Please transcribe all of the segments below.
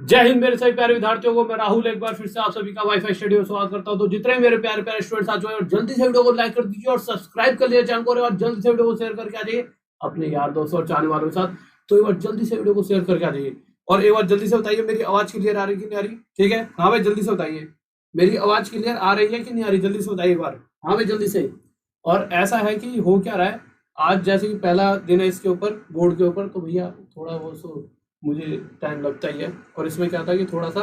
जय हिंद मेरे सभी प्यारे विद्यार्थियों को, मैं राहुल एक बार फिर से आप सभी का वाईफाई स्टडी में स्वागत करता हूं। तो जितने मेरे प्यारे प्यारे स्टूडेंट्स आ चुके हैं, जल्दी से वीडियो को लाइक कर दीजिए और सब्सक्राइब कर लीजिए चैनल को, और जल्दी से वीडियो को शेयर करके आ जाइए अपने यार दोस्तों और चाहने वालों के साथ। तो एक बार जल्दी से वीडियो को शेयर करके आ जाइए और एक बार जल्दी से बताइए मेरी आवाज क्लियर आ रही कि नहीं आ रही। ठीक है, हाँ भाई जल्दी से बताइए मेरी आवाज क्लियर आ रही है कि नहीं आ रही, जल्दी से बताइए एक बार। हाँ भाई जल्दी से। और ऐसा है कि हो क्या रहा है, आज जैसे कि पहला दिन है इसके ऊपर, बोर्ड के ऊपर, तो भैया थोड़ा वो सो मुझे टाइम लगता ही है। और इसमें क्या था कि थोड़ा सा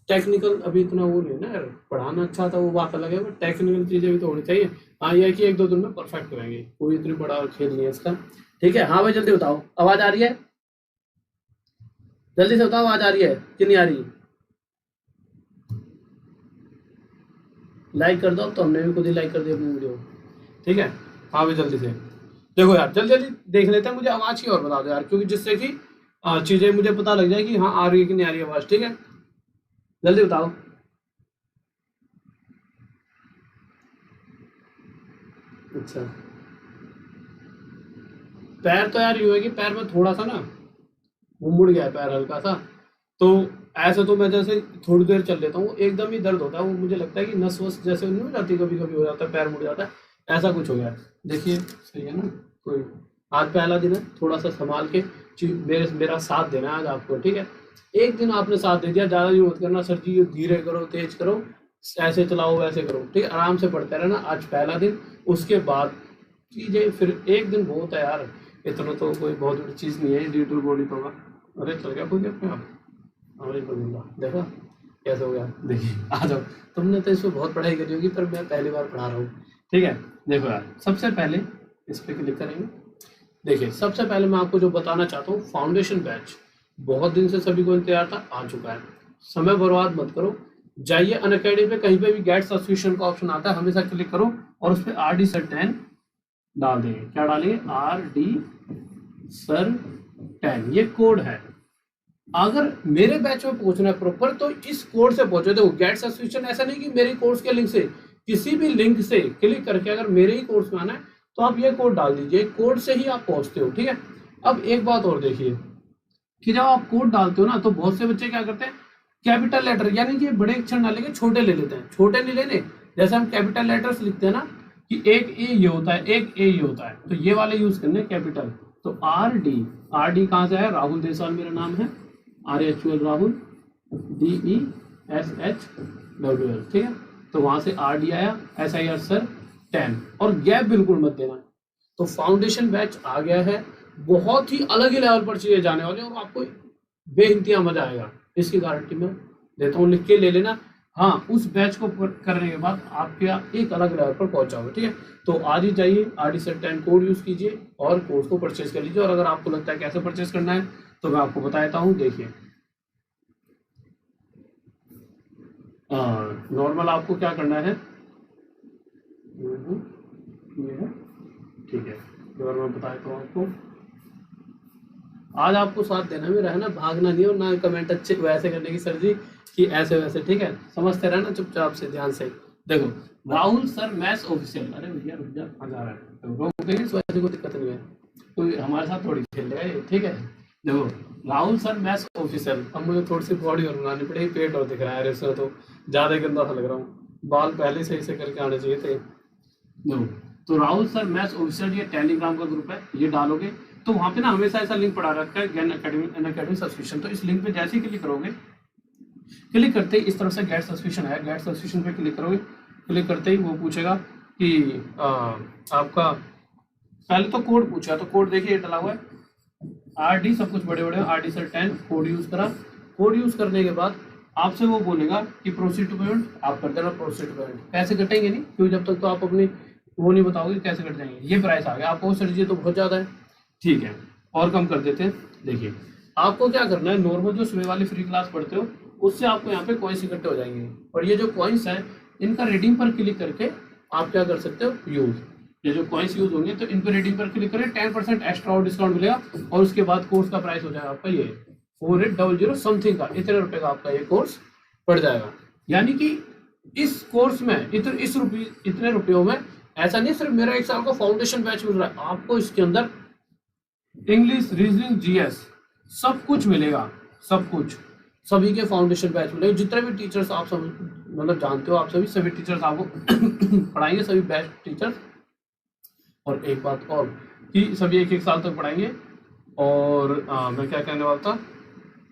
टेक्निकल अभी इतना वो नहीं है ना यार, पढ़ाना अच्छा था वो बात अलग है, बट टेक्निकल चीजें भी तो होनी चाहिए। हाँ ये है कि एक दो दिन में परफेक्ट हो जाएंगे, कोई इतनी बड़ा खेल नहीं है इसका। ठीक है, हाँ भाई जल्दी बताओ आवाज आ रही है, जल्दी से बताओ आवाज आ रही है कि नहीं आ रही। लाइक कर दो, तो हमने भी खुद ही लाइक कर दिया अपनी वीडियो। ठीक है, हाँ भाई जल्दी से देखो यार, जल्दी जल्दी देख लेते हैं, मुझे आवाज की और बता दो यार, क्योंकि जिससे कि चीजें मुझे पता लग जाए कि हाँ आ रही है कि नहीं आ रही है आवाज। ठीक है, जल्दी बताओ। अच्छा, पैर तो यार यूं है कि पैर में थोड़ा सा ना वो मुड़ गया है पैर हल्का सा। तो ऐसे तो मैं जैसे थोड़ी देर चल लेता हूँ एकदम ही दर्द होता है, वो मुझे लगता है कि नस वस जैसे नहीं हो जाती, कभी कभी हो जाता है पैर मुड़ जाता है, ऐसा कुछ हो गया है। देखिए सही है ना, कोई आज पहला दिन है, थोड़ा सा संभाल के मेरा साथ देना है आज आपको। ठीक है, एक दिन आपने साथ दे दिया, ज्यादा यूँ मत करना सर जी, धीरे करो तेज करो, ऐसे चलाओ वैसे करो। ठीक है, आराम से पढ़ते रहना, आज पहला दिन, उसके बाद चीजें फिर एक दिन बहुत है यार, इतना तो कोई बहुत बड़ी चीज नहीं है, डिजिटल बॉडी तो होगा। अरे चल गया कोई अपने आप, अरे बंदा देखा कैसे हो गया। देखिए आ जाओ, तुमने तो इसमें बहुत पढ़ाई करी होगी, पर मैं पहली बार पढ़ा रहा हूँ। ठीक है, देखो यार सबसे पहले इस पे क्लिक करेंगे। देखिए सबसे पहले मैं आपको जो बताना चाहता हूँ, फाउंडेशन बैच बहुत दिन से सभी को इंतजार था, आ चुका है। समय बर्बाद मत करो, जाइए अनअकैडमी पे, कहीं पे भी गेट सब्सक्रिप्शन का ऑप्शन आता है, हमेशा क्लिक करो और उस पर RD सर 10 डाल देंगे। क्या डालेंगे? RD सर 10, ये कोड है। अगर मेरे बैच में पहुंचना है प्रॉपर, तो इस कोड से पहुंचो। देखो गेट सब्सक्रिप्शन ऐसा नहीं कि मेरे कोर्स के लिंक से, किसी भी लिंक से क्लिक करके अगर मेरे ही कोर्स में आना है तो आप ये कोड डाल दीजिए, कोड से ही आप पहुंचते हो। ठीक है, अब एक बात और देखिए कि जब आप कोड डालते हो ना, तो बहुत से बच्चे क्या करते हैं, कैपिटल लेटर यानी कि बड़े अक्षर ना लेके छोटे ले लेते हैं। छोटे नहीं लेने, जैसे हम कैपिटल लेटर्स लिखते हैं ना, कि एक ए ये होता है, एक ए ये होता है, तो ये वाले यूज करने कैपिटल। तो RD कहाँ से है? राहुल देसाल मेरा नाम है, RHUL राहुल, DESHWL। ठीक है, तो वहां से RD आया, SIR सर 10, और गैप बिल्कुल मत देना। तो फाउंडेशन बैच आ गया है, बहुत ही अलग ही लेवल पर चीजें जाने वाले हैं और आपको बेइंतहा मजा आएगा, इसकी गारंटी मैं देता हूँ, लिख के ले लेना। हाँ, उस बैच को करने के बाद आपके एक अलग लेवल पर पहुंच जाओगे। ठीक है, तो आज ही जाइए, RD सर 10 कोड यूज कीजिए और कोर्स को परचेज कर लीजिए। और अगर आपको लगता है कैसे परचेज करना है तो मैं आपको बताता हूँ। देखिए नॉर्मल आपको क्या करना है, ये है। ठीक है, अगर मैं बताता हूँ आपको, आज आपको साथ देना मेरा है ना, भागना नहीं और ना कमेंट अच्छे वैसे करने की सर जी कि ऐसे वैसे। ठीक है, समझते रहना चुपचाप से ध्यान से। देखो राहुल सर मैथ्स ऑफिशियल, अरे भैया रुक जा, आ जा रहा है, रोक देंगे तो ऐसे कोई दिक्कत नहीं है, कोई हमारे साथ थोड़ी खेल रहा है। ठीक है, देखो राहुल सर मैथ्स ऑफिशियल। अब मुझे थोड़ी सी बॉडी और बनानी पड़ेगी, पेट और दिख रहा है, इसमें तो ज्यादा गंदा सा लग रहा हूँ, बाल पहले से ऐसे करके आने चाहिए थे। देखो, तो राहुल सर मैथ्स ऑफिशियल ये टेलीग्राम का ग्रुप है, ये डालोगे तो वहां पे ना हमेशा ऐसा लिंक पड़ा रखा है, ज्ञान अकेडमी सब्सक्रिप्शन। तो इस लिंक पे जैसे ही क्लिक करोगे, क्लिक करते ही इस तरफ से गेट सब्सक्रिप्शन है, गेट सब्सक्रिप्शन पे क्लिक करोगे, क्लिक करते ही वो पूछेगा कि आपका पहले तो कोड पूछा, तो कोड देखिए डला हुआ है, RD सब कुछ बड़े बड़े, RD सर 10 कोड यूज करा। कोड यूज करने के बाद आपसे वो बोलेगा कि प्रोसीड टू पेमेंट, आप कर देना प्रोसीड टू पेमेंट। पैसे कटेंगे नहीं, क्योंकि जब तक तो आप अपनी वो नहीं बताओगे कैसे कट जाएंगे। ये प्राइस आ गया आपको, सर जी तो बहुत ज्यादा है। ठीक है, और कम कर देते हैं। देखिए आपको क्या करना है, नॉर्मल जो सुबह वाली फ्री क्लास पढ़ते हो उससे आपको यहाँ पे कॉइन्स इकट्ठे हो जाएंगे, और ये जो कॉइन्स हैं इनका रिडीम पर क्लिक करके आप क्या कर सकते हो, यूज। ये जो कॉइन्स यूज होंगे तो इन पर रिडीम पर क्लिक करें, 10% एक्स्ट्रा और डिस्काउंट मिलेगा, और उसके बाद कोर्स का प्राइस हो जाएगा आपका ये 4800 समथिंग का, इतने रुपए का आपका ये कोर्स पड़ जाएगा। यानी कि इस कोर्स में इतने रुपयों में ऐसा नहीं सिर्फ मेरा एक साल का फाउंडेशन बैच मिल रहा है, आपको इसके अंदर इंग्लिश, रीजनिंग, GS सब कुछ मिलेगा, सब कुछ। सभी के फाउंडेशन बैच मिलेंगे, जितने भी टीचर्स आप सब मतलब जानते हो, आप सभी टीचर्स आपको पढ़ाएंगे, सभी बेस्ट टीचर्स। और एक बात और कि सभी एक एक साल तक पढ़ाएंगे। और मैं क्या कहने वाला था,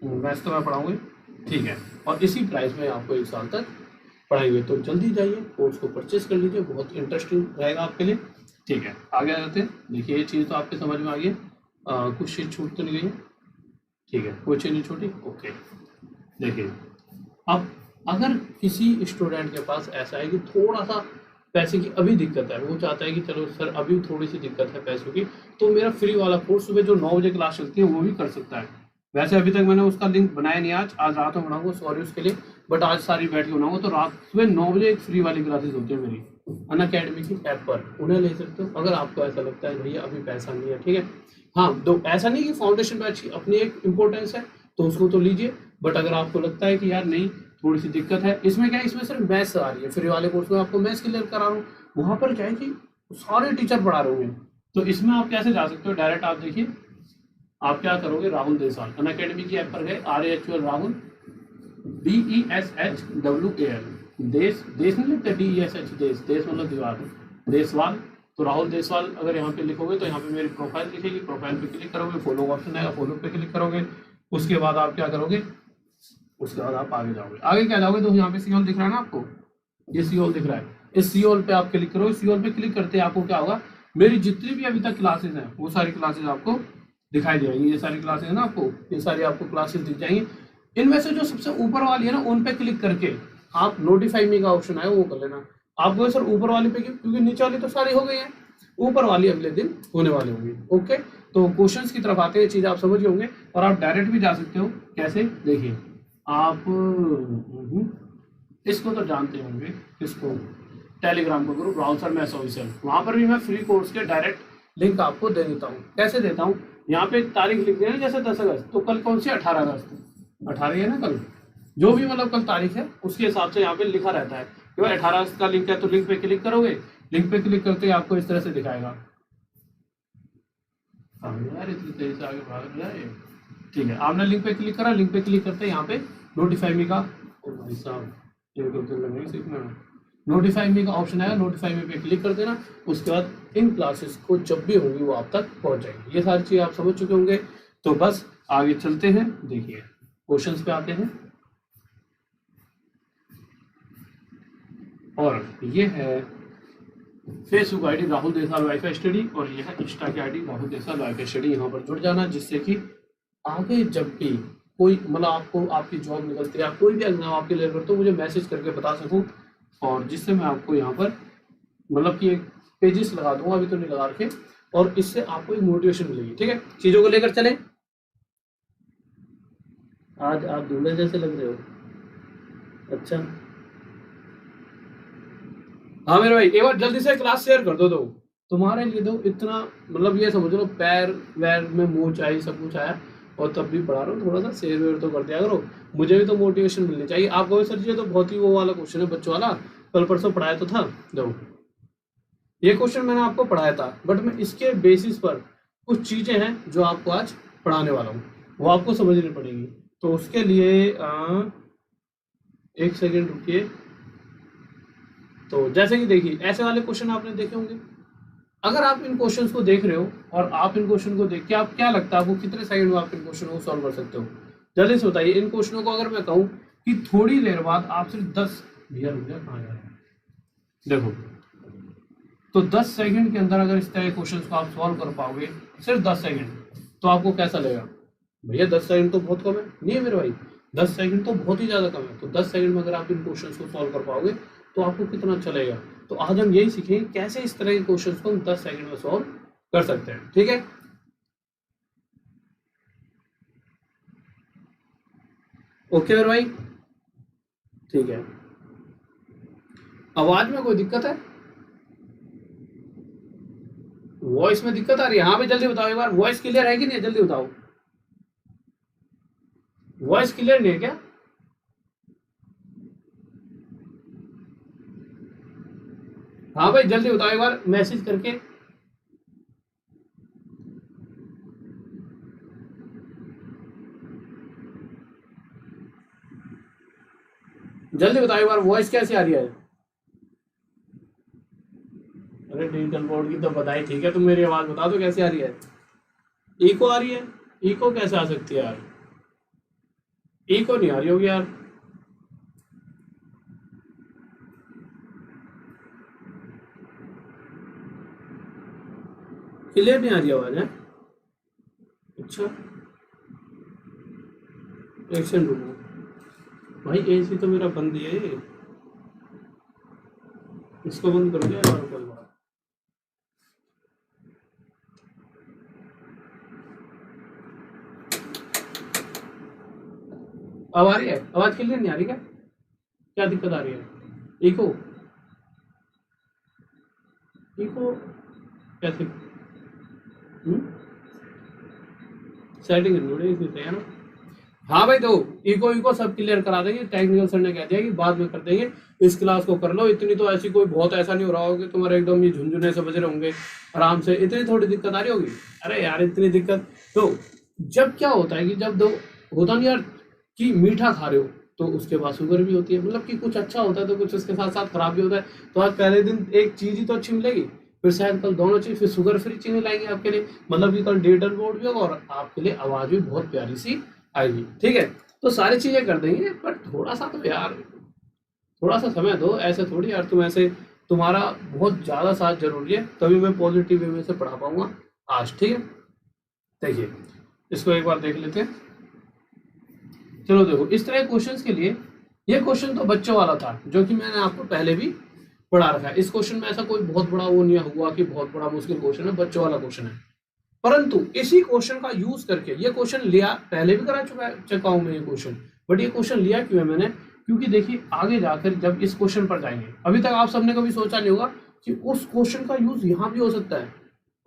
मैथ्स तो मैं पढ़ाऊंगी, ठीक है। और इसी प्राइस में आपको एक साल तक पढ़ाएंगे। तो जल्दी जाइए कोर्स को परचेज कर लीजिए, बहुत इंटरेस्टिंग रहेगा आपके लिए, ठीक है। आगे आ जाते हैं। देखिए ये चीज़ तो आपके समझ में आ गई, कुछ चीज़ छूट तो नहीं गई है, ठीक है, कोई चीज़ नहीं छूटी, ओके। देखिए अब अगर किसी स्टूडेंट के पास ऐसा है कि थोड़ा सा पैसे की अभी दिक्कत है, वो चाहता है कि चलो सर अभी थोड़ी सी दिक्कत है पैसों की, तो मेरा फ्री वाला कोर्स सुबह जो 9 बजे क्लास चलती है वो भी कर सकता है। वैसे अभी तक मैंने उसका लिंक बनाया नहीं, आज रात में बनाऊंगा, सॉरी उसके लिए, बट आज सारी बैठ के बनाऊंगा। तो रात सुबह 9 बजे एक फ्री वाली क्लासेस होती है मेरी अनअकैडमी की ऐप पर, उन्हें ले सकते हो अगर आपको ऐसा लगता है भैया अभी पैसा नहीं है, ठीक है। हाँ, तो ऐसा नहीं कि फाउंडेशन बैच की अपनी एक इम्पोर्टेंस है तो उसको तो लीजिए, बट अगर आपको लगता है कि यार नहीं थोड़ी सी दिक्कत है, इसमें क्या है, इसमें सिर्फ मैथ्स आ रही है, फ्री वाले कोर्स में आपको मैथ्स क्लियर करा रहा हूँ, वहां पर क्या है कि सारे टीचर पढ़ा रहे होंगे। तो इसमें आप कैसे जा सकते हो, डायरेक्ट आप देखिए, आप क्या करोगे, राहुल देसाल अनअकैडमी की ऐप पर गए, RAHUL राहुल DESHWAL, देश देश नहीं लिखते, DESH देश, देश मतलब दीवार, देसवाल। तो राहुल देसवाल अगर यहाँ पे लिखोगे तो यहाँ पे मेरी प्रोफाइल दिखेगी, प्रोफाइल पे क्लिक करोगे, फॉलो ऑप्शन आएगा, फॉलो पे क्लिक करोगे। उसके बाद आप क्या करोगे, उसके बाद आप आगे जाओगे, आगे क्या जाओगे, तो यहाँ पे सियोल दिख रहा है ना आपको, ये सियोल दिख रहा है, इस सियोल पे आप क्लिक करो। सियोल पे क्लिक करते ही आपको क्या होगा, मेरी जितनी भी अभी तक क्लासेस हैं वो सारी क्लासेस आपको दिखाई दे जाएंगी। ये सारी क्लासेस है ना आपको, ये सारी आपको क्लासेस दिख जाएंगी। इनमें से जो सबसे ऊपर वाली है ना, उन पे क्लिक करके आप नोटिफाई मी का ऑप्शन है वो कर लेना। आपको सर ऊपर वाली पे क्योंकि नीचे वाली तो सारी हो गई है, ऊपर वाली अगले दिन होने वाली होंगी, ओके। तो क्वेश्चंस की तरफ आते हैं, चीज आप समझ गए होंगे, और आप डायरेक्ट भी जा सकते हो। कैसे, देखिए आप इसको तो जानते होंगे, किसको, टेलीग्राम का group Rahul sir maths official, वहां पर भी मैं फ्री कोर्स के डायरेक्ट लिंक आपको दे देता हूँ। कैसे देता हूँ, यहाँ पे तारीख लिख देना, जैसे 10 अगस्त, तो कल कौन सी, 18 अगस्त, 18 है ना कल, जो भी मतलब कल तारीख है उसके हिसाब से यहाँ पे लिखा रहता है कि भाई 18 अगस्त का लिंक है, तो लिंक पे क्लिक करोगे, लिंक पे क्लिक करते ही आपको इस तरह से दिखाएगा। यार इतनी तेजी से आगे भाग जाए, ठीक है। आपने लिंक पे क्लिक करा, लिंक पे क्लिक करते हैं यहाँ पे नोटिफाई मी का, भाई साहब ये तो लगेगा सीखना, नोटिफाई मी का ऑप्शन आया, नोटिफाई मी पे क्लिक कर देना। उसके बाद इन क्लासेस को जब भी होंगी वो आप तक पहुंच जाएंगी। ये सारी चीज़ें आप समझ चुके होंगे, तो बस आगे चलते हैं। देखिए क्वेश्चंस पे आते हैं, और ये है Facebook ID Rahul Deswal wifi study, और यह है इंस्टा की ID Rahul Deswal wifi study. यहाँ पर जुड़ जाना, जिससे कि आगे जब भी कोई मतलब आपको आपकी जॉब निकलती है, कोई भी एग्जाम आपके लिए करते हो, मुझे मैसेज करके बता सकूं, और जिससे मैं आपको यहाँ पर मतलब कि एक पेजेस लगा दूंगा, अभी तो नहीं लगा रखे, और इससे आपको एक मोटिवेशन मिलेगी, ठीक है। चीजों को लेकर चले, आज आप दूल्हे जैसे लग रहे हो, अच्छा। हाँ मेरे भाई, एक बार जल्दी से क्लास शेयर कर दो, तो तुम्हारे लिए तो इतना मतलब ये समझ लो, पैर वैर में मोच आई, सब कुछ आया, और तब भी पढ़ा रहा हूँ, थोड़ा सा शेयर वेयर तो कर दिया करो, मुझे भी तो मोटिवेशन मिलनी चाहिए। आपको भी सर जी तो बहुत ही वो वाला क्वेश्चन है बच्चों वाला, कल परसों पढ़ाया तो था, देखो ये क्वेश्चन मैंने आपको पढ़ाया था, बट मैं इसके बेसिस पर कुछ चीजें हैं जो आपको आज पढ़ाने वाला हूँ, वो आपको समझनी पड़ेगी। तो उसके लिए एक सेकेंड रुकिए। तो जैसे कि देखिए ऐसे वाले क्वेश्चन आपने देखे होंगे, अगर आप इन क्वेश्चंस को देख रहे हो, और आप इन क्वेश्चन को देख के आप क्या लगता है आपको कितने सेकंड में आप इन क्वेश्चनों को सॉल्व कर सकते हो, जल्दी से बताइए। इन क्वेश्चनों को अगर मैं कहूँ कि थोड़ी देर बाद आप सिर्फ 10, भैया रुक जा, कहाँ जा रहे हैं, देखो, तो 10 सेकंड के अंदर अगर इस तरह के क्वेश्चंस को आप सॉल्व कर पाओगे, सिर्फ 10 सेकंड, तो आपको कैसा लगेगा, भैया 10 सेकंड तो बहुत कम है, नहीं है मेरे भाई, 10 सेकंड तो बहुत ही ज़्यादा कम है। तो 10 सेकंड में अगर आप इन क्वेश्चंस को सॉल्व कर पाओगे तो आपको कितना अच्छा लगेगा। तो आज हम यही सीखेंगे कैसे इस तरह के क्वेश्चंस को हम 10 सेकंड में सॉल्व कर सकते हैं, ठीक है। ओके मेरे भाई, ठीक है। आवाज में कोई दिक्कत है, वॉइस में दिक्कत आ रही है, हाँ भाई जल्दी बताओ एक बार, वॉइस क्लियर है कि नहीं, जल्दी बताओ, वॉइस क्लियर नहीं है क्या? हाँ भाई जल्दी बताओ एक बार मैसेज करके। जल्दी बताओ एक बार, वॉइस कैसी आ रही है? अरे डिजिटल बोर्ड की तो बताई, ठीक है, तुम मेरी आवाज बता दो कैसी आ रही है? इको आ रही है? इको कैसे आ सकती है यार? इको नहीं आ रही होगी यार। क्लियर नहीं आ रही आवाज है? अच्छा, एक सेकंड रुको भाई, एसी तो मेरा बंद ही है, इसको बंद कर दिया यार, कोई बात। अब आ रही है आवाज? क्लियर नहीं आ रही क्या? क्या दिक्कत आ रही है? इको? इको कैसे? सेटिंग करनी पड़ेगी इसी से, है ना? हाँ भाई, तो इको इको सब क्लियर करा देंगे, टेक्निकल सर ने कह दिया कि बाद में कर देंगे, इस क्लास को कर लो। इतनी तो ऐसी कोई बहुत ऐसा नहीं हो रहा होगा कि तुम्हारे एकदम ये झुंझुने से बज रहे होंगे आराम से, इतनी थोड़ी दिक्कत आ रही होगी। अरे यार इतनी दिक्कत तो जब क्या होता है कि जब दो होता नहीं यार कि मीठा खा रहे हो तो उसके बाद शुगर भी होती है, मतलब कि कुछ अच्छा होता है तो कुछ उसके साथ साथ खराब भी होता है। तो आज पहले दिन एक चीज ही तो अच्छी मिलेगी, फिर शायद कल दोनों चीज, फिर शुगर फ्री चीजें लाएंगे आपके लिए, मतलब कि कल डिजिटल बोर्ड भी होगा और आपके लिए आवाज भी बहुत प्यारी सी आएगी, ठीक है? तो सारी चीजें कर देंगे, पर थोड़ा सा तो यार, थोड़ा सा समय दो। ऐसे थोड़ी यार, तुम ऐसे, तुम्हारा बहुत ज्यादा साथ जरूरी है, तभी मैं पॉजिटिव वे में से पढ़ा पाऊंगा आज, ठीक है? देखिए, इसको एक बार देख लेते हैं। चलो देखो, इस तरह क्वेश्चंस के लिए, ये क्वेश्चन तो बच्चों वाला था जो कि मैंने आपको पहले भी पढ़ा रखा है। इस क्वेश्चन में ऐसा कोई बहुत बड़ा वो नहीं हुआ कि बहुत बड़ा मुश्किल क्वेश्चन है, बच्चों वाला क्वेश्चन है। परंतु इसी क्वेश्चन का यूज करके, ये क्वेश्चन लिया पहले भी करा चुका हूं मैं ये क्वेश्चन, बट ये क्वेश्चन लिया क्यों है मैंने? क्योंकि देखिए आगे जाकर जब इस क्वेश्चन पर जाएंगे, अभी तक आप सबने कभी सोचा नहीं होगा कि उस क्वेश्चन का यूज यहाँ भी हो सकता है,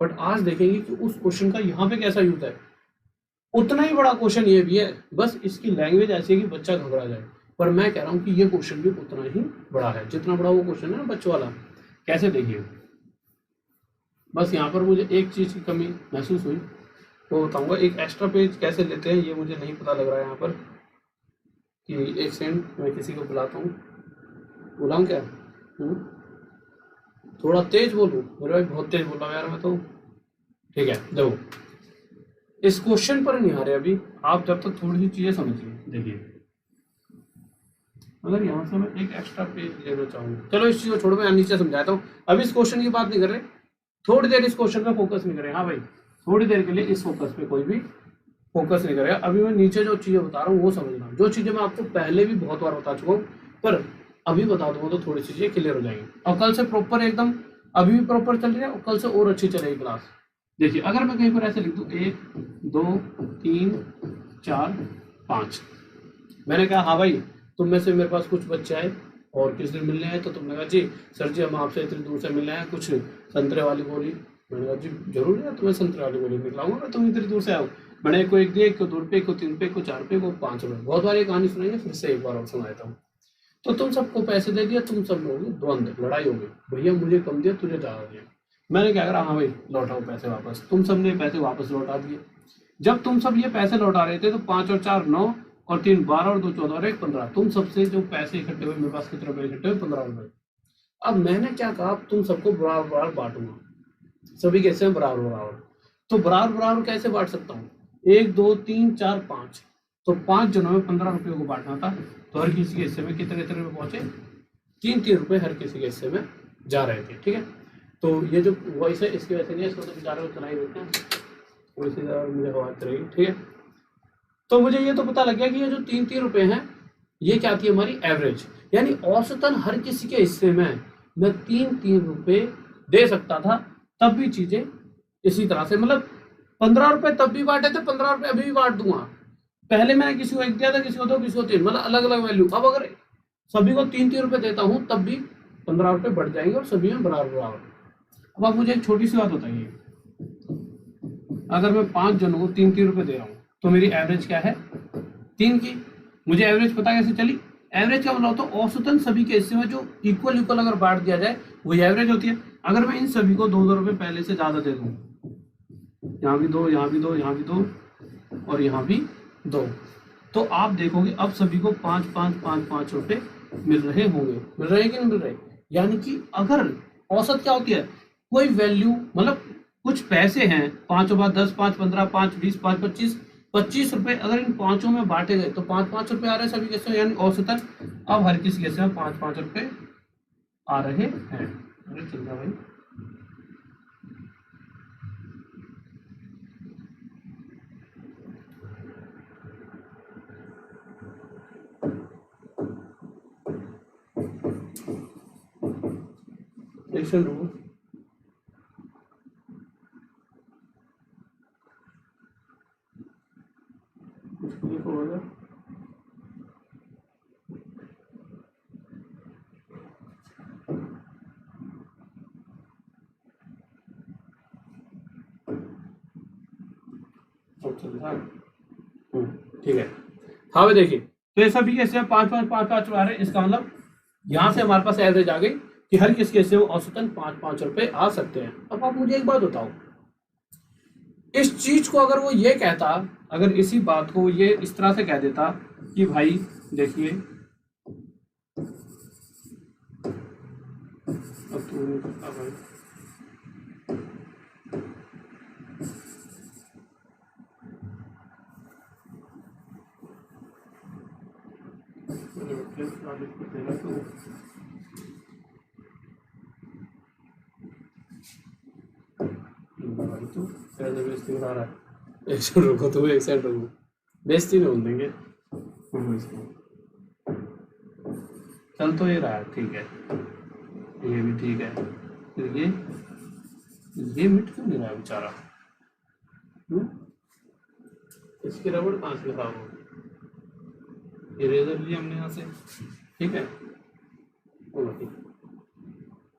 बट आज देखेंगे कि उस क्वेश्चन का यहाँ पे कैसा यूज है। उतना ही बड़ा क्वेश्चन ये भी है, बस इसकी लैंग्वेज ऐसी है कि बच्चा घबरा जाए, पर मैं कह रहा हूँ कि ये क्वेश्चन भी उतना ही बड़ा है जितना बड़ा वो क्वेश्चन है ना बच्चों वाला। कैसे देखिए, बस यहाँ पर मुझे एक चीज की कमी महसूस हुई, वो बताऊंगा। एक एक्स्ट्रा पेज कैसे लेते हैं ये मुझे नहीं पता लग रहा है यहाँ पर, कि एक सेकंड मैं किसी को बुलाता हूँ। बुलाऊँ क्या? थोड़ा तेज बोलूँ? मेरे भाई बहुत तेज बोल रहा हूँ यार मैं तो। ठीक है, देखो इस क्वेश्चन पर नहीं आ रहे अभी, आप जब तक थोड़ी सी चीजें समझिए। देखिए, अगर यहाँ से मैं एक एक्स्ट्रा पेज लेना चाहूँ, चलो इस चीज को छोड़ो, मैं नीचे समझाता हूँ। अभी इस क्वेश्चन की बात नहीं कर रहे, थोड़ी देर इस क्वेश्चन पे फोकस नहीं करें। हाँ भाई, थोड़ी देर के लिए इस फोकस पे कोई भी फोकस नहीं करेगा। अभी मैं नीचे जो चीजें बता रहा हूँ वो समझना, जो चीजें मैं आपको पहले भी बहुत बार बता चुका हूँ, पर अभी बता दूंगा तो थोड़ी चीजें क्लियर हो जाएंगी, और कल से प्रॉपर एकदम, अभी भी प्रॉपर चल रही है और कल से और अच्छी चलेगी क्लास। देखिए, अगर मैं कहीं पर ऐसे लिख दूं 1 2 3 4 5, मैंने कहा हाँ भाई, तुम में से मेरे पास कुछ बच्चे आए और किस दिन मिलने आए, तो तुमने कहा जी सर जी हम आपसे इतनी दूर से मिलने आए, कुछ संतरे वाली गोली। मैंने कहा जी जरूर है, तुम्हें संतरे वाली गोली निकलाऊंगा मैं, तुम इतनी दूर से आओ। मैंने एक को एक दिया, एक को 2 रुपये, एक को 3 रुपये, एक को 4 रुपये, को 5 रुपये। बहुत बार ये कहानी सुनाई है, फिर से एक बार और सुना देता हूँ। तो तुम सबको पैसे दे दिया, तुम सब लोगों की द्वंद्व लड़ाई हो गई, भैया मुझे कम दिया तुझे ज्यादा दिया। मैंने क्या करा, हाँ भाई लौटाओ पैसे वापस। तुम सब ने पैसे वापस लौटा दिए। जब तुम सब ये पैसे लौटा रहे थे तो 5 और 4 9 और 3 12 और 2 14 और 1 15, तुम सबसे जो पैसे इकट्ठे हुए, मेरे पास कितने रुपए इकट्ठे हुए? 15 रुपए। अब मैंने क्या कहा, तुम सबको बराबर बराबर बांटूंगा, सभी कैसे हैं बराबर बराबर। तो बराबर बराबर कैसे बांट सकता हूँ? 1 2 3 4 5, तो 5 जनों में 15 रुपये को बांटना था, तो हर किसी के हिस्से में कितने कितने रुपये पहुंचे? 3 रुपये हर किसी के हिस्से में जा रहे थे, ठीक है? तो ये जो वॉइस है इसकी वजह से नहीं है, इसको तो बेचारे को चला ही देते हैं, थोड़ी सी मुझे आवाज रहेगी, ठीक है? तो मुझे ये तो पता लग गया कि ये जो 3 रुपए हैं ये क्या थी, हमारी एवरेज, यानी औसतन हर किसी के हिस्से में मैं 3 रुपए दे सकता था। तब भी चीजें इसी तरह से, मतलब 15 रुपए तब भी बांटे थे, 15 रुपए अभी भी बांट दूंगा। पहले मैंने किसी को 1 दिया था, किसी को 2, किसी को 3, मतलब अलग अलग वैल्यू। अब अगर सभी को 3 रुपए देता हूं तब भी 15 रुपए बढ़ जाएंगे और सभी में बराबर बराबर। अब आप मुझे एक छोटी सी बात बताइए, अगर मैं 5 जनों को 3 रुपए दे रहा हूँ तो मेरी एवरेज क्या है? 3 की। मुझे एवरेज पता कैसे चली? एवरेज का मतलब होता है औसतन सभी के हिस्से में जो इक्वल इक्वल अगर बांट दिया जाए वही एवरेज होती है। अगर मैं इन सभी को 2 रुपए पहले से ज्यादा दे दूं, यहाँ भी 2, यहाँ भी 2, यहाँ भी 2 और यहाँ भी 2, तो आप देखोगे अब सभी को 5 5 5 5 रुपए मिल रहे होंगे, मिल रहे कि नहीं मिल रहे। यानी कि अगर औसत क्या होती है, कोई वैल्यू, मतलब कुछ पैसे हैं, 5 बार 10, 5 15, 5 20, 5 25, 25 रुपए, अगर इन पांचों में बांटे गए तो 5-5 रुपए आ रहे हैं सभी केसों, यानी औसतन अब हर किसी केस में 5-5 रुपए आ रहे हैं। अरे चल रहा भाई, एक्शन रूल होगा। ठीक है, हाँ भाई देखिए, तो ये सभी कैसे 5-5 आ रहे हैं, इसका मतलब यहाँ से हमारे पास एवरेज आ गई कि हर किस केस से वो औसतन 5-5 रुपए आ सकते हैं। अब आप मुझे एक बात बताओ, इस चीज को अगर वो ये कहता, अगर इसी बात को ये इस तरह से कह देता कि भाई देखिए, अब तो नहीं करता भाई, तो बेइज्जती बना रहा है। एक सेकंड रुको, तो एक सेकंड रुको, बेइज्जती नहीं होने देंगे। चल तो ये रहा है, ठीक है, ये भी ठीक है, फिर ये मिट क्यों नहीं रहा है बेचारा, इसकी रबड़ कहाँ से खराब हो, इरेजर लिया हमने यहाँ से, ठीक है,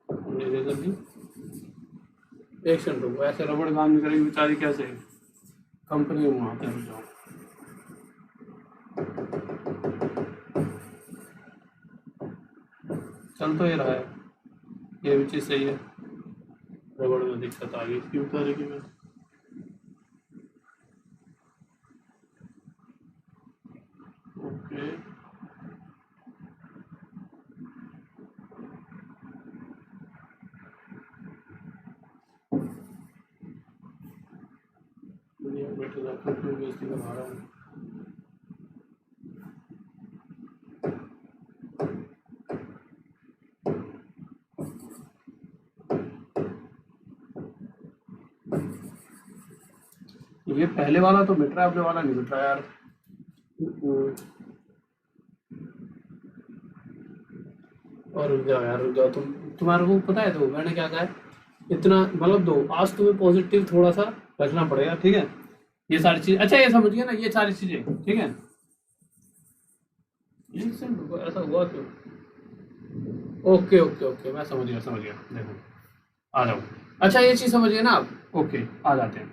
हमने इरेजर ली, एक सेकंड रुको, ऐसे रबड़ काम नहीं करेगी बेचारी, कैसे कंपनी में आते हैं, जाओ चल तो ये रहा है, ये भी चीज़ सही है, रबड़ में दिक्कत आ गई, इसकी उतारेगी मैं, ओके, बैठे जाकर क्यों बेइज्जती बना रहा है। ये पहले वाला तो मिट रहा है, अपने वाला नहीं मिट रहा यार। और रुक जाओ यार, रुक जाओ, तुम्हारे को पता है, तो मैंने क्या कहा है, इतना मतलब दो, आज तुम्हें पॉजिटिव थोड़ा सा रखना पड़ेगा, ठीक है, ये सारी चीज, अच्छा ये समझ गया ना, ये सारी चीजें, ठीक है, ऐसा हुआ क्यों, ओके ओके ओके, मैं समझ गया, देखो आ जाओ, अच्छा ये चीज समझिए ना आप, ओके आ जाते हैं,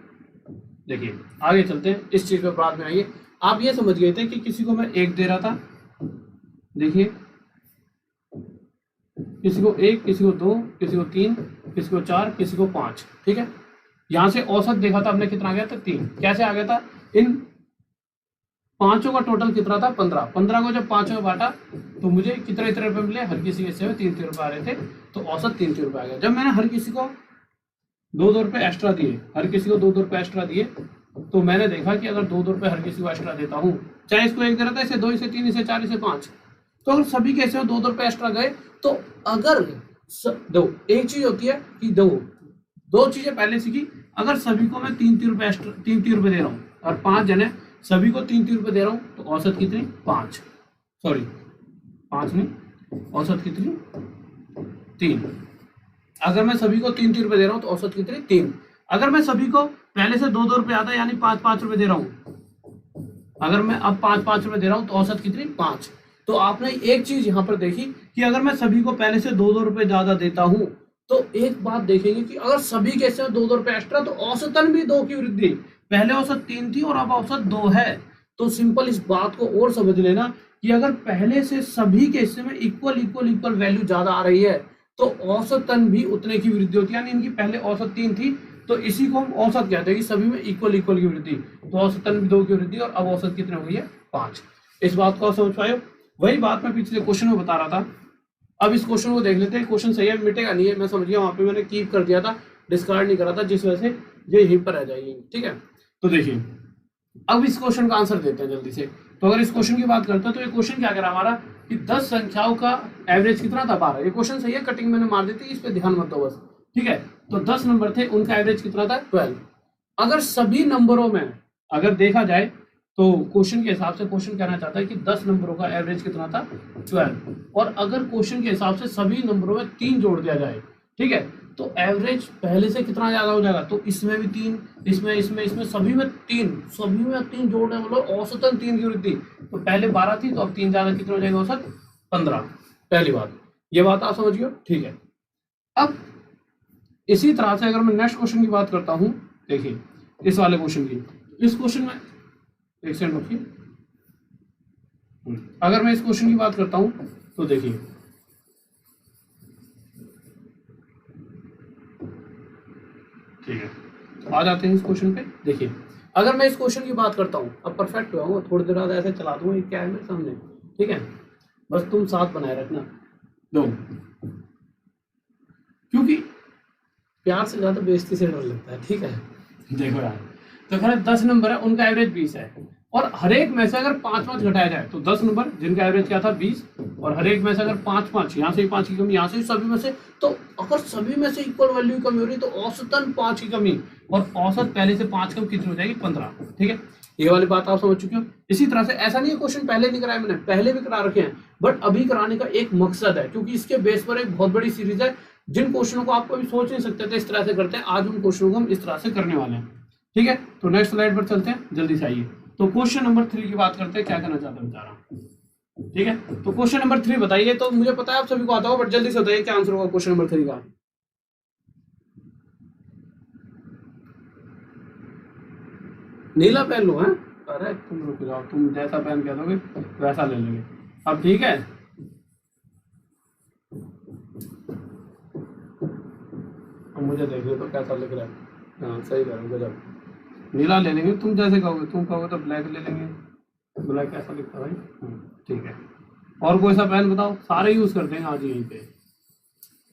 देखिए आगे चलते हैं, इस चीज पे बाद में आइए। आप ये समझ गए थे कि किसी को मैं 1 दे रहा था, देखिए किसी को 1, किसी को 2, किसी को 3, किसी को 4, किसी को 5, ठीक है, यहां से औसत देखा था हमने, कितना आ गया था 3, कैसे आ गया था, इन पांचों का टोटल कितना था 15 को जब 5 में बांटा तो मुझे कितने रुपए मिले, हर किसी के हिस्से में 3 रुपए आ रहे थे, तो औसत 3 रुपए आ गया। जब मैंने हर किसी को 2 रुपए एक्स्ट्रा दिए, हर किसी को 2 रुपए एक्स्ट्रा दिए, तो मैंने देखा कि अगर 2 रुपए हर किसी को एक्स्ट्रा देता हूँ, चाहे इसको 1 दे रहा था, इसे 2, इसे 3, इसे 4, इसे 5, तो अगर सभी के हिस्से में 2 रुपए एक्स्ट्रा गए, तो अगर दो, एक चीज होती है कि दो चीजें पहले सीखी, अगर सभी को मैं 3 रुपए एक्स्ट्रा 3 रुपए दे रहा हूँ और 5 जने, सभी को 3 रुपए दे रहा हूँ, तो औसत कितनी 5, सॉरी 5 नहीं, औसत कितनी 3, अगर मैं सभी को 3 रुपए दे रहा हूँ तो औसत कितनी 3, अगर मैं सभी को पहले से 2 रुपए आता है, यानी 5 रुपए दे रहा हूँ, अगर मैं अब 5 रुपए दे रहा हूँ तो औसत कितनी 5। तो आपने एक चीज यहाँ पर देखी कि अगर मैं सभी को पहले से 2 रुपए ज्यादा देता हूँ, तो एक बात देखेंगे कि अगर सभी के हिस्से में 2 रुपए एक्स्ट्रा, तो औसतन भी 2 की वृद्धि, पहले औसत 3 थी और अब औसत 2 है। तो सिंपल इस बात को और समझ लेना कि अगर पहले से सभी के हिस्से में इक्वल वैल्यू ज्यादा आ रही है, तो औसतन भी उतने की वृद्धि होती है, यानी इनकी पहले औसत 3 थी, तो इसी को हम औसत कहते हैं कि सभी में इक्वल की वृद्धि, तो औसतन भी 2 की वृद्धि, और अब औसत कितने हो गई है 5। इस बात को समझ पाए। वही बात मैं पिछले क्वेश्चन में बता रहा था। अब इस क्वेश्चन को देख लेते हैं, क्वेश्चन सही है, मिटेगा नहीं है, मैं समझ गया, वहां पे मैंने कीप कर दिया था, डिस्कार्ड नहीं करा था, जिस वजह से ये यहीं पर रह जाएगी। ठीक है, तो देखिए अब इस क्वेश्चन का आंसर देते हैं जल्दी से। तो अगर इस क्वेश्चन की बात करते हैं तो ये क्वेश्चन क्या करा हमारा कि 10 संख्याओं का एवरेज कितना था 12। ये क्वेश्चन सही है, कटिंग मैंने मार दी थी, इस पे ध्यान मत दो बस। ठीक है, तो 10 नंबर थे, उनका एवरेज कितना था 12। अगर सभी नंबरों में अगर देखा जाए तो क्वेश्चन के हिसाब से क्वेश्चन कहना चाहता है कि 10 नंबरों का एवरेज कितना था 12। और अगर क्वेश्चन के हिसाब से सभी नंबरों में 3 जोड़ दिया जाए, ठीक है, तो एवरेज पहले से कितना ज्यादा हो जाएगा। तो इसमें भी 3, इसमें सभी में 3 जोड़ने मतलब औसतन 3 की वृद्धि। तो पहले 12 थी, तो अब 3 ज्यादा कितना हो जाएगा औसत 15। पहली बात, ये बात आप समझिए। ठीक है, अब इसी तरह से अगर मैं नेक्स्ट क्वेश्चन की बात करता हूं, देखिए इस वाले क्वेश्चन की, इस क्वेश्चन में एक सेकंड रखिए, अगर मैं इस क्वेश्चन की बात करता हूं तो देखिए ठीक है, तो आ जाते हैं इस क्वेश्चन पे। देखिए अगर मैं इस क्वेश्चन की बात करता हूं, अब परफेक्ट हुआ, थोड़ी देर बाद ऐसे चला दूंगा, क्या है मेरे सामने, ठीक है, बस तुम साथ बनाए रखना दो, क्योंकि प्यार से ज्यादा बेइज्जती से डर लगता है। ठीक है, देखो यार, तो खैर 10 नंबर है, उनका एवरेज 20 है, और हर एक में से अगर 5-5 घटाया जाए तो 10 नंबर जिनका एवरेज क्या था 20, और हर एक में से अगर 5-5, यहाँ से ही 5 की कमी, यहाँ से सभी में से, तो अगर सभी में से इक्वल वैल्यू की कमी हो रही तो औसतन 5 की कमी, और औसत पहले से 5 कम कितनी हो जाएगी 15। ठीक है, ये वाली बात आप समझ चुके हो। इसी तरह से ऐसा नहीं है क्वेश्चन पहले नहीं कराया मैंने, पहले भी करा रखे हैं, बट अभी कराने का एक मकसद है, क्योंकि इसके बेस पर एक बहुत बड़ी सीरीज है, जिन क्वेश्चनों को आप कभी सोच नहीं सकते थे इस तरह से करते हैं, आज उन क्वेश्चनों को हम इस तरह से करने वाले हैं। ठीक है, तो नेक्स्ट स्लाइड पर चलते हैं, जल्दी से आइए। तो क्वेश्चन नंबर 3 की बात करते हैं, क्या करना चाहता है बेचारा। ठीक है, तो क्वेश्चन नंबर 3 बताइए। तो मुझे पता है आप सभी को आता होगा, बट जल्दी से बताइए क्या आंसर होगा क्वेश्चन नंबर 3 का। नीला पेन लो है, अरे तुम रुक जाओ, तुम जैसा पेन कह दोगे वैसा ले लेंगे। अब ठीक है, अब मुझे देखिए तो कैसा लग रहा है। हाँ सही कह रहे हो, गजब, नीला ले लेंगे, तुम जैसे कहोगे, तुम कहोगे तो ब्लैक ले लेंगे। ब्लैक कैसा लिखता है भाई, ठीक है। और कोई सा पेन बताओ, सारे यूज करते हैं आज यहीं पे।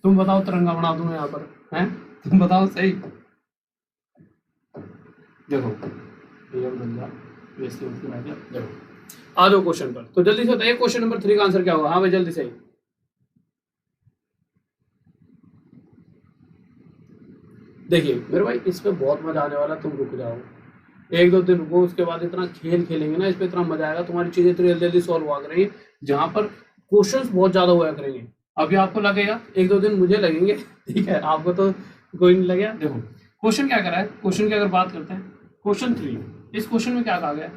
तुम बताओ, तिरंगा बना दूं यहाँ पर, हैं तुम बताओ सही। देखो ये बंदा वैसे देखो, आ जाओ क्वेश्चन पर, तो जल्दी से बताइए क्वेश्चन नंबर 3 का आंसर क्या होगा। हाँ भाई जल्दी से। देखिए मेरे भाई, इस पे बहुत मजा आने वाला, तुम रुक जाओ, 1-2 दिन रुको, उसके बाद इतना खेल खेलेंगे ना, इस पे इतना मजा आएगा, तुम्हारी चीजें इतनी जल्दी सॉल्व हुआ करेंगी, जहां पर क्वेश्चंस बहुत ज्यादा हुआ करेंगे। अभी आपको लगेगा, 1-2 दिन मुझे लगेंगे, ठीक है, आपको तो कोई नहीं लगेगा। देखो क्वेश्चन क्या करा है, क्वेश्चन की अगर बात करते हैं, क्वेश्चन 3, इस क्वेश्चन में क्या कहा गया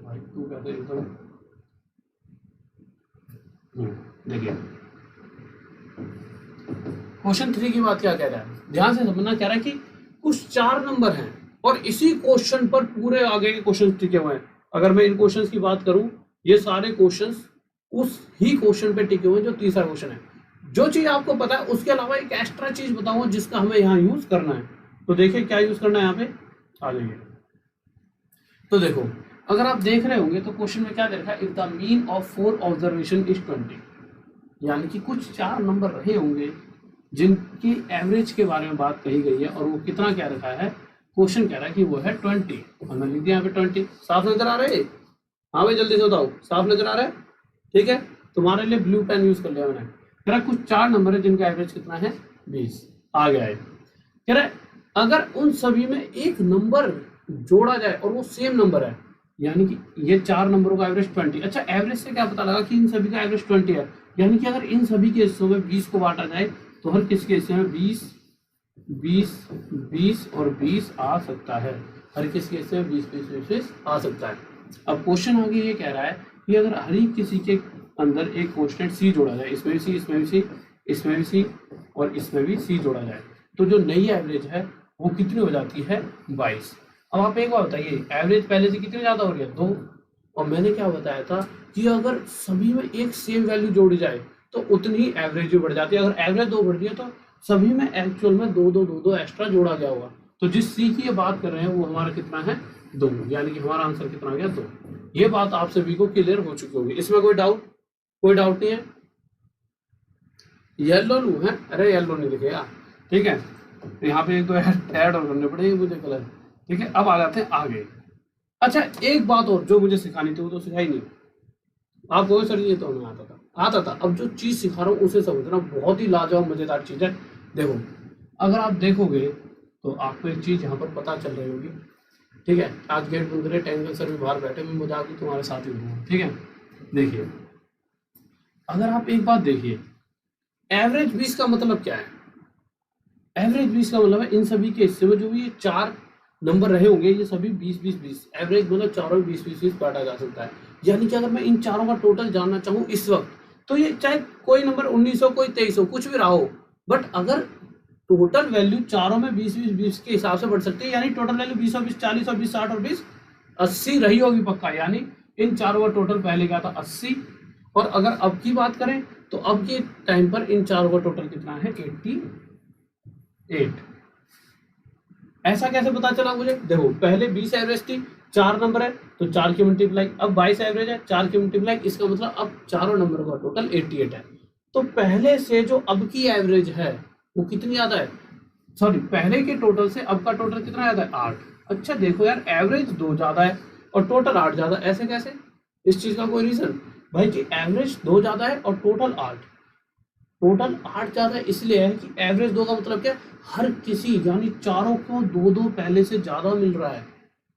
भाई, तू कहते एकदम, देखिए क्वेश्चन 3 की बात क्या कह रहा है, ध्यान से समझना, कह रहा है कि कुछ 4 नंबर हैं और इसी क्वेश्चन पर पूरे आगे के क्वेश्चन टिके हुए हैं। अगर मैं इन क्वेश्चंस की बात करूं, ये सारे क्वेश्चंस उस ही क्वेश्चन पे टिके हुए हैं जो तीसरा क्वेश्चन है। जो चीज आपको पता है उसके अलावा एक एक्स्ट्रा चीज बताऊंगा जिसका हमें यहाँ यूज करना है। तो देखिए क्या यूज करना है, यहाँ पे आ जाइए। तो देखो अगर आप देख रहे होंगे तो क्वेश्चन में क्या दे रखा है, if the mean of 4 observation is 20, यानी कि कुछ 4 नंबर रहे होंगे जिनकी एवरेज के बारे में बात कही गई है, और वो कितना क्या रखा है, क्वेश्चन कह रहा है कि वो है 20, हमने लिख दिया यहाँ पे 20। साफ नजर आ रहा है? हाँ भाई जल्दी से बताओ, साफ नजर आ रहा है? ठीक है, तुम्हारे लिए ब्लू पेन यूज कर लिया मैंने। कह रहा कुछ 4 नंबर है जिनका एवरेज कितना है 20, आ गया है। कह रहा अगर उन सभी में एक नंबर जोड़ा जाए और वो सेम नंबर है, यानी कि ये 4 नंबरों का एवरेज 20। अच्छा, एवरेज से क्या पता लगा कि इन सभी का एवरेज 20 है, यानी कि अगर इन सभी के हिस्सों में 20 को बांटा जाए तो हर किसी के हिस्से में 20, 20, 20 और 20 आ सकता है। हर किसी के हिस्से में 20, 20, 20, 20 आ सकता है। अब क्वेश्चन आगे ये कह रहा है कि अगर हर एक किसी के अंदर एक कांस्टेंट सी जोड़ा जाए, इसमें भी सी, इसमें भी सी, इसमें भी सी और इसमें भी सी जोड़ा जाए, तो जो नई एवरेज है वो कितनी हो जाती है 22। अब आप एक बार बताइए, एवरेज पहले से कितनी ज्यादा हो रही है 2, और मैंने क्या बताया था कि अगर सभी में एक सेम वैल्यू जोड़ी जाए तो उतनी ही एवरेज भी बढ़ जाती है। अगर एवरेज 2 बढ़ रही है तो सभी में एक्चुअल में 2 एक्स्ट्रा जोड़ा गया होगा। तो जिस सी की बात कर रहे हैं वो हमारा कितना है 2, यानी कि हमारा आंसर कितना आ गया 2। ये बात आप सभी को क्लियर हो चुकी होगी, इसमें कोई डाउट कोई डाउट नहीं है? येलो लू है? अरे येलो नहीं लिखेगा, ठीक है, यहाँ पे एक दो ऐड और करने पड़ेंगे मुझे कलर, ठीक है। अब आ जाते हैं आगे। अच्छा एक बात और जो मुझे सिखानी थी वो तो सिखाई नहीं। आप कहोगे सर ये तो हमें आता था। अब जो चीज सिखा रहा हूँ उसे समझना, बहुत ही लाजवाब मजेदार चीज है। देखो अगर आप देखोगे तो आपको एक चीज यहाँ पर पता चल रही होगी, ठीक है। आज गेट बंद करे, टेंगल सर भी बाहर बैठे, मैं मजाक भी तुम्हारे साथ ही हूँ, ठीक है। देखिए अगर आप एक बात देखिए, एवरेज 20 का मतलब क्या है? एवरेज 20 का मतलब है इन सभी के हिस्से में जो भी ये 4 नंबर रहे होंगे ये सभी 20-20-20, एवरेज मतलब चारों 20-20-20 बांटा जा सकता है। यानी कि अगर मैं इन चारों का टोटल जानना चाहूँ इस वक्त, तो ये चाहे कोई नंबर 19 हो, कोई 23 हो, कुछ भी रहा हो, बट अगर टोटल वैल्यू चारों में 20-20-20 के हिसाब से बढ़ सकती है, यानी टोटल वैल्यू 20 और 20 40 और 20 60 और 20 80 रही होगी पक्का। यानी इन चारों का टोटल पहले क्या था 80, और अगर अब की बात करें तो अब के टाइम पर इन चारों का टोटल कितना है 88। ऐसा कैसे पता चला मुझे? देखो पहले 20 एवरेज थी, 4 नंबर है तो 4 की मल्टीप्लाई, अब 22 एवरेज है 4 की मल्टीप्लाई, इसका मतलब अब चारों नंबर का टोटल 88 है। तो पहले से जो अब की एवरेज है वो कितनी ज्यादा है? सॉरी, पहले के टोटल से अब का टोटल कितना ज्यादा है? 8। अच्छा देखो यार, एवरेज 2 ज्यादा है और टोटल 8 ज्यादा, ऐसे कैसे? इस चीज का कोई रीजन? भाई कि एवरेज 2 ज्यादा है और टोटल 8, टोटल 8 ज्यादा इसलिए है कि एवरेज 2 का मतलब क्या? हर किसी यानी चारों को 2-2 पहले से ज्यादा मिल रहा है,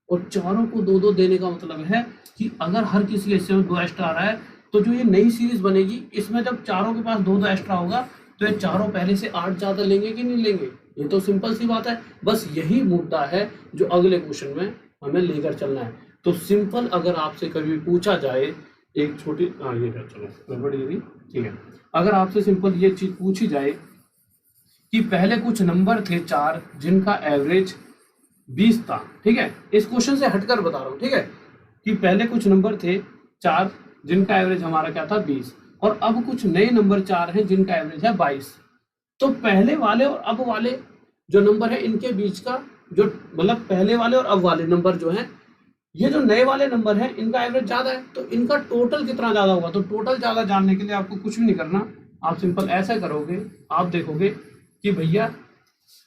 और चारों को 2-2 देने का मतलब है कि अगर हर किसी हिस्से में 2 एक्स्ट्रा आ रहा है तो जो ये नई सीरीज बनेगी इसमें जब चारों के पास 2-2 एक्स्ट्रा होगा तो ये चारों पहले से 8 ज्यादा लेंगे कि नहीं लेंगे? ये तो सिंपल सी बात है। बस यही मुद्दा है जो अगले क्वेश्चन में हमें लेकर चलना है। तो सिंपल अगर आपसे कभी पूछा जाए एक छोटी ये चलो गड़बड़ ये ठीक है, अगर आपसे सिंपल ये चीज पूछी जाए कि पहले कुछ नंबर थे 4 जिनका एवरेज 20 था, ठीक है, इस क्वेश्चन से हटकर बता रहा हूँ, ठीक है, कि पहले कुछ नंबर थे 4 जिनका एवरेज हमारा क्या था 20, और अब कुछ नए नंबर 4 हैं जिनका एवरेज है 22। तो पहले वाले और अब वाले जो नंबर है इनके बीच का जो मतलब पहले वाले और अब वाले नंबर जो हैं, ये जो नए वाले नंबर हैं इनका एवरेज ज्यादा है, तो इनका टोटल कितना ज्यादा होगा? तो टोटल ज्यादा जानने के लिए आपको कुछ भी नहीं करना, आप सिंपल ऐसा करोगे, आप देखोगे कि भैया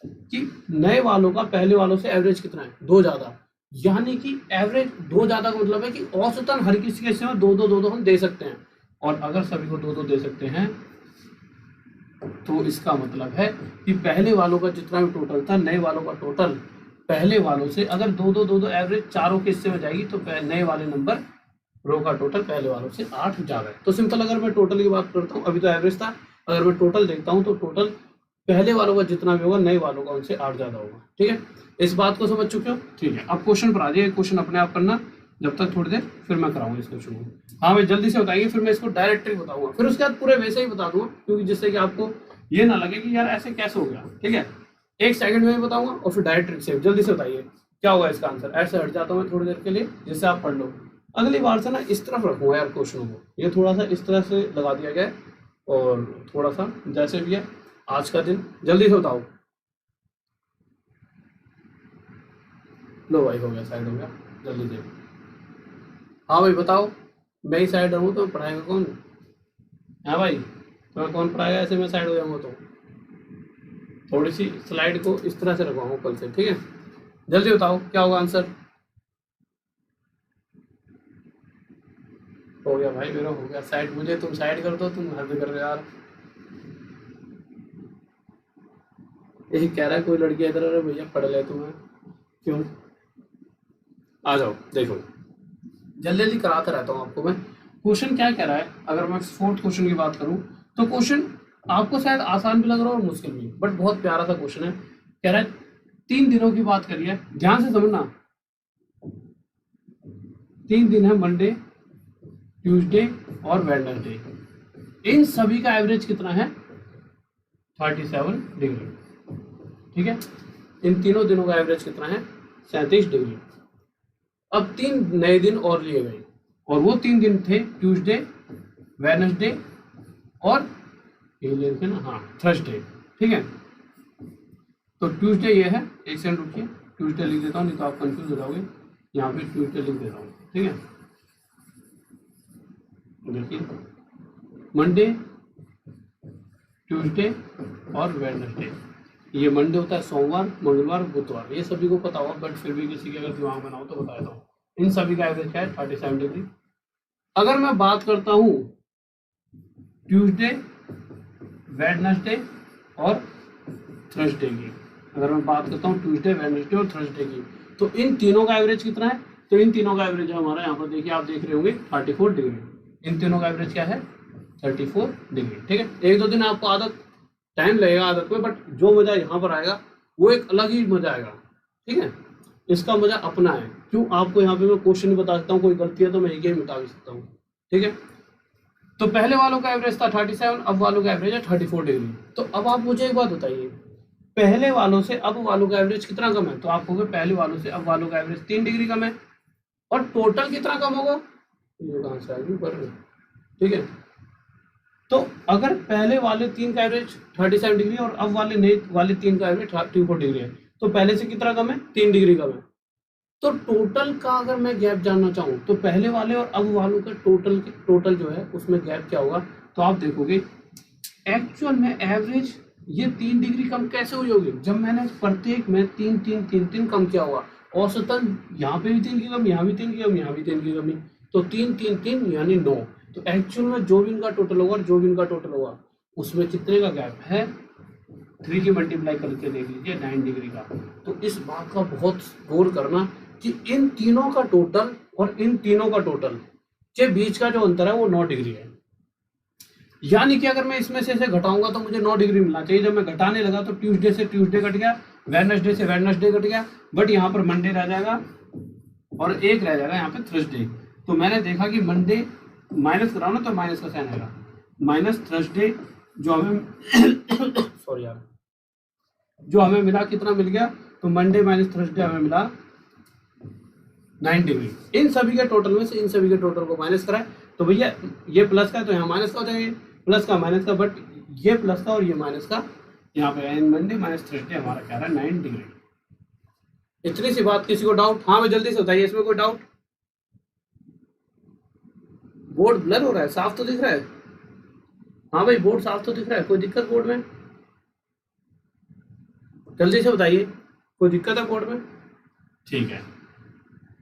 कि नए वालों का पहले वालों से एवरेज कितना है? 2 ज्यादा, यानी कि एवरेज 2 ज्यादा का मतलब है कि औसतन हर किसी के हिस्से में 2-2 हम दे सकते हैं, और अगर सभी को 2-2 दे सकते हैं तो इसका मतलब है कि पहले वालों का जितना भी टोटल था नए वालों का टोटल पहले वालों से अगर 2-2 एवरेज चारों के हिस्से में जाएगी तो नए वाले नंबर रो का टोटल पहले वालों से 8 ज्यादा है। तो सिंपल अगर मैं टोटल की बात करता हूँ, अभी तो एवरेज था, अगर मैं टोटल देखता हूँ तो टोटल पहले वालों का जितना भी होगा नए वालों का उनसे 8 ज्यादा होगा। ठीक है, इस बात को समझ चुके हो? ठीक है, अब क्वेश्चन पर आ जाइए, क्वेश्चन अपने आप करना जब तक थोड़ी देर, फिर मैं कराऊंगा इस क्वेश्चन को। हाँ मैं जल्दी से बताइए, फिर मैं इसको डायरेक्टली बताऊंगा, फिर उसके बाद पूरे वैसे ही बता दूंगा, क्योंकि जिससे कि आपको ये ना लगे कि यार ऐसे कैसे हो गया। ठीक है, 1 सेकंड में बताऊंगा और फिर डायरेक्ट से जल्दी से बताइए क्या होगा इसका आंसर। ऐसे हट जाता हूँ मैं थोड़ी देर के लिए जिससे आप पढ़ लो। अगली बार से ना इस तरफ रखूंगा यार क्वेश्चनों को, ये थोड़ा सा इस तरह से लगा दिया गया है, और थोड़ा सा जैसे भी है आज का दिन। जल्दी से बताओ। लो भाई हो गया, साइड हो गया, जल्दी से। हाँ भाई बताओ, मैं ही साइड रहूँ तो पढ़ाएगा कौन? हाँ भाई मैं कौन पढ़ाएगा ऐसे मैं साइड हो जाऊंगा तो? थोड़ी सी स्लाइड को इस तरह से रखवाऊंगा कल से। ठीक है, जल्दी बताओ क्या होगा आंसर। हो गया भाई मेरा, हो गया साइड, मुझे तुम साइड कर दो, तुम हद कर रहे हो यार। यही कह रहा है कोई लड़की इधर, अरे भैया पढ़ ले तुम्हें क्यों? आ जाओ देखो, जल्दी जल्दी कराता रहता हूँ आपको मैं। क्वेश्चन क्या कह रहा है, अगर मैं 4th क्वेश्चन की बात करूँ तो क्वेश्चन आपको शायद आसान भी लग रहा है और मुश्किल भी, बट बहुत प्यारा सा क्वेश्चन है। कह रहा है 3 दिनों की बात करिए, ध्यान से समझना। 3 दिन है, मंडे, ट्यूसडे और वेडनेसडे, इन सभी का एवरेज कितना है? 37 डिग्री। ठीक है, इन तीनों दिनों का एवरेज कितना है? 37 डिग्री। अब 3 नए दिन और लिए गए, और वो 3 दिन थे ट्यूसडे, वेडनेसडे और ये लेते ना, हाँ थर्सडे। ठीक है, तो ट्यूसडे ये है, एक सेकंड रुकिए, ट्यूसडे लिख देता हूँ नहीं तो आप कंफ्यूज हो जाओगे, यहाँ पे ट्यूसडे लिख देता हूँ। ठीक है, देखिए मंडे, ट्यूसडे और वेडनेसडे। ये मंडे होता है सोमवार, मंगलवार, बुधवार, ये सभी को पता होगा, बट फिर भी किसी के अगर दिमाग में ना हो तो बता देता हूँ। इन सभी का एवरेज क्या है? 37 डिग्री। अगर मैं बात करता हूँ ट्यूसडे, वेडनेसडे और थर्सडे की, अगर मैं बात करता हूँ ट्यूसडे, वेडनेसडे और थर्सडे की, तो इन तीनों का एवरेज कितना है? तो इन तीनों का एवरेज हमारा यहाँ पर देखिए, आप देख रहे होंगे 34 डिग्री। इन तीनों का एवरेज क्या है? 34 डिग्री। ठीक है, एक दो दिन आपको आदत, टाइम लगेगा आदत में, बट जो मजा यहाँ पर आएगा वो एक अलग ही मजा आएगा। ठीक है, इसका मजा अपना है। क्यों? आपको यहाँ पे मैं क्वेश्चन बता सकता हूँ, कोई गलती है तो मैं ये मिटा भी सकता हूँ। ठीक है, तो पहले वालों का एवरेज था 37, अब वालों का एवरेज है 34 डिग्री। तो अब आप मुझे एक बात बताइए, पहले वालों से अब वालों का एवरेज कितना कम है? तो आप कहोगे पहले वालों से अब वालों का एवरेज 3 डिग्री कम है, और टोटल कितना कम होगा? ये कहाँ से आएगी पर? ठीक है, तो अगर पहले वाले 3 का एवरेज 37 डिग्री और अब वाले नए वाले 3 का एवरेज 34 डिग्री है, तो पहले से कितना कम है? 3 डिग्री कम है। तो टोटल का अगर मैं गैप जानना चाहूँ तो पहले वाले और अब वालों का टोटल जो है उसमें गैप क्या होगा? तो आप देखोगे एक्चुअल में एवरेज ये 3 डिग्री कम कैसे हुई होगी? जब मैंने प्रत्येक में 3 कम किया होगा। औसतन यहाँ पे भी 3 की कमी, यहाँ भी 3 की कमी, यहाँ भी 3 की कमी, तो 3 यानी 9। तो एक्चुअल में जो भी इनका टोटल होगा और जो भी इनका टोटल होगा उसमें कितने का गैप है? 3 की मल्टीप्लाई करके देख लीजिए 9 डिग्री का। तो इस बात का बहुत गौर करना कि इन तीनों का टोटल और इन तीनों का टोटल के बीच का जो अंतर है वो 9 डिग्री है। यानी कि अगर मैं इसमें से घटाऊंगा तो मुझे 9 डिग्री मिलना चाहिए। जब मैं घटाने लगा तो ट्यूसडे से ट्यूसडे कट गया, वेडनेसडे से वेडनेसडे कट गया, बट यहाँ पर मंडे रह जाएगा और एक रह जाएगा यहाँ पे थर्सडे। तो मैंने देखा कि मंडे माइनस कराओ ना तो माइनस का साइन आएगा, माइनस थर्सडे जो हमें सॉरी यार, जो हमें मिला कितना मिल गया? तो मंडे माइनस थर्सडे हमें मिला 9 डिग्री। इन सभी के टोटल में से इन सभी के टोटल को माइनस कराए तो भैया ये प्लस का है तो यहाँ माइनस का हो जाएगा, प्लस का माइनस का, बट ये प्लस का और ये माइनस का यहाँ पे मंडे माइनस थर्सडे हमारा क्या रहा है? 9 डिग्री। इतनी सी बात, किसी को डाउट? हाँ भाई जल्दी से बताइए, इसमें कोई डाउट? बोर्ड ब्लर हो रहा है, साफ तो दिख रहा है? हाँ भाई बोर्ड साफ तो दिख रहा है, कोई दिक्कत बोर्ड में? जल्दी से बताइए, कोई दिक्कत है बोर्ड में? ठीक है,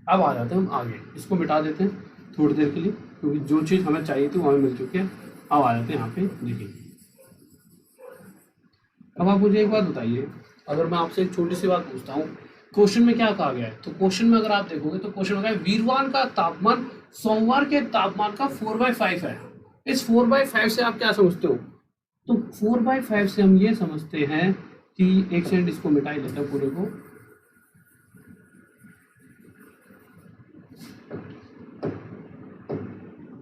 अब आ जाते हैं हम आगे, इसको मिटा देते हैं थोड़ी देर के लिए, क्योंकि जो चीज़ हमें चाहिए थी वो हमें मिल चुकी है। अब आ जाते हैं यहाँ पे, देखिए अब आप मुझे एक बात बताइए, अगर मैं आपसे एक छोटी सी बात पूछता हूँ, क्वेश्चन में क्या कहा गया है? तो क्वेश्चन में अगर आप देखोगे तो क्वेश्चन में कहा है वीरवार का तापमान सोमवार के तापमान का 4/5 है। इस 4/5 से आप क्या समझते हो? तो 4/5 से हम ये समझते हैं कि एक सेकंड इसको मिटा ही लेते हैं पूरे को।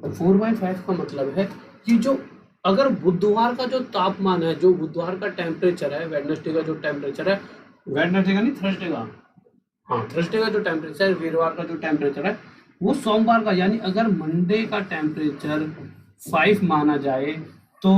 फोर बाई फाइव का मतलब है कि जो अगर बुधवार का जो तापमान है, जो बुधवार का टेम्परेचर है, वेडनेसडे का जो टेम्परेचर है, वेडनेसडे का नहीं थर्सडे का, हाँ थर्सडे का जो टेम्परेचर है, वीरवार का जो टेम्परेचर है वो सोमवार का, यानी अगर मंडे का टेम्परेचर 5 माना जाए तो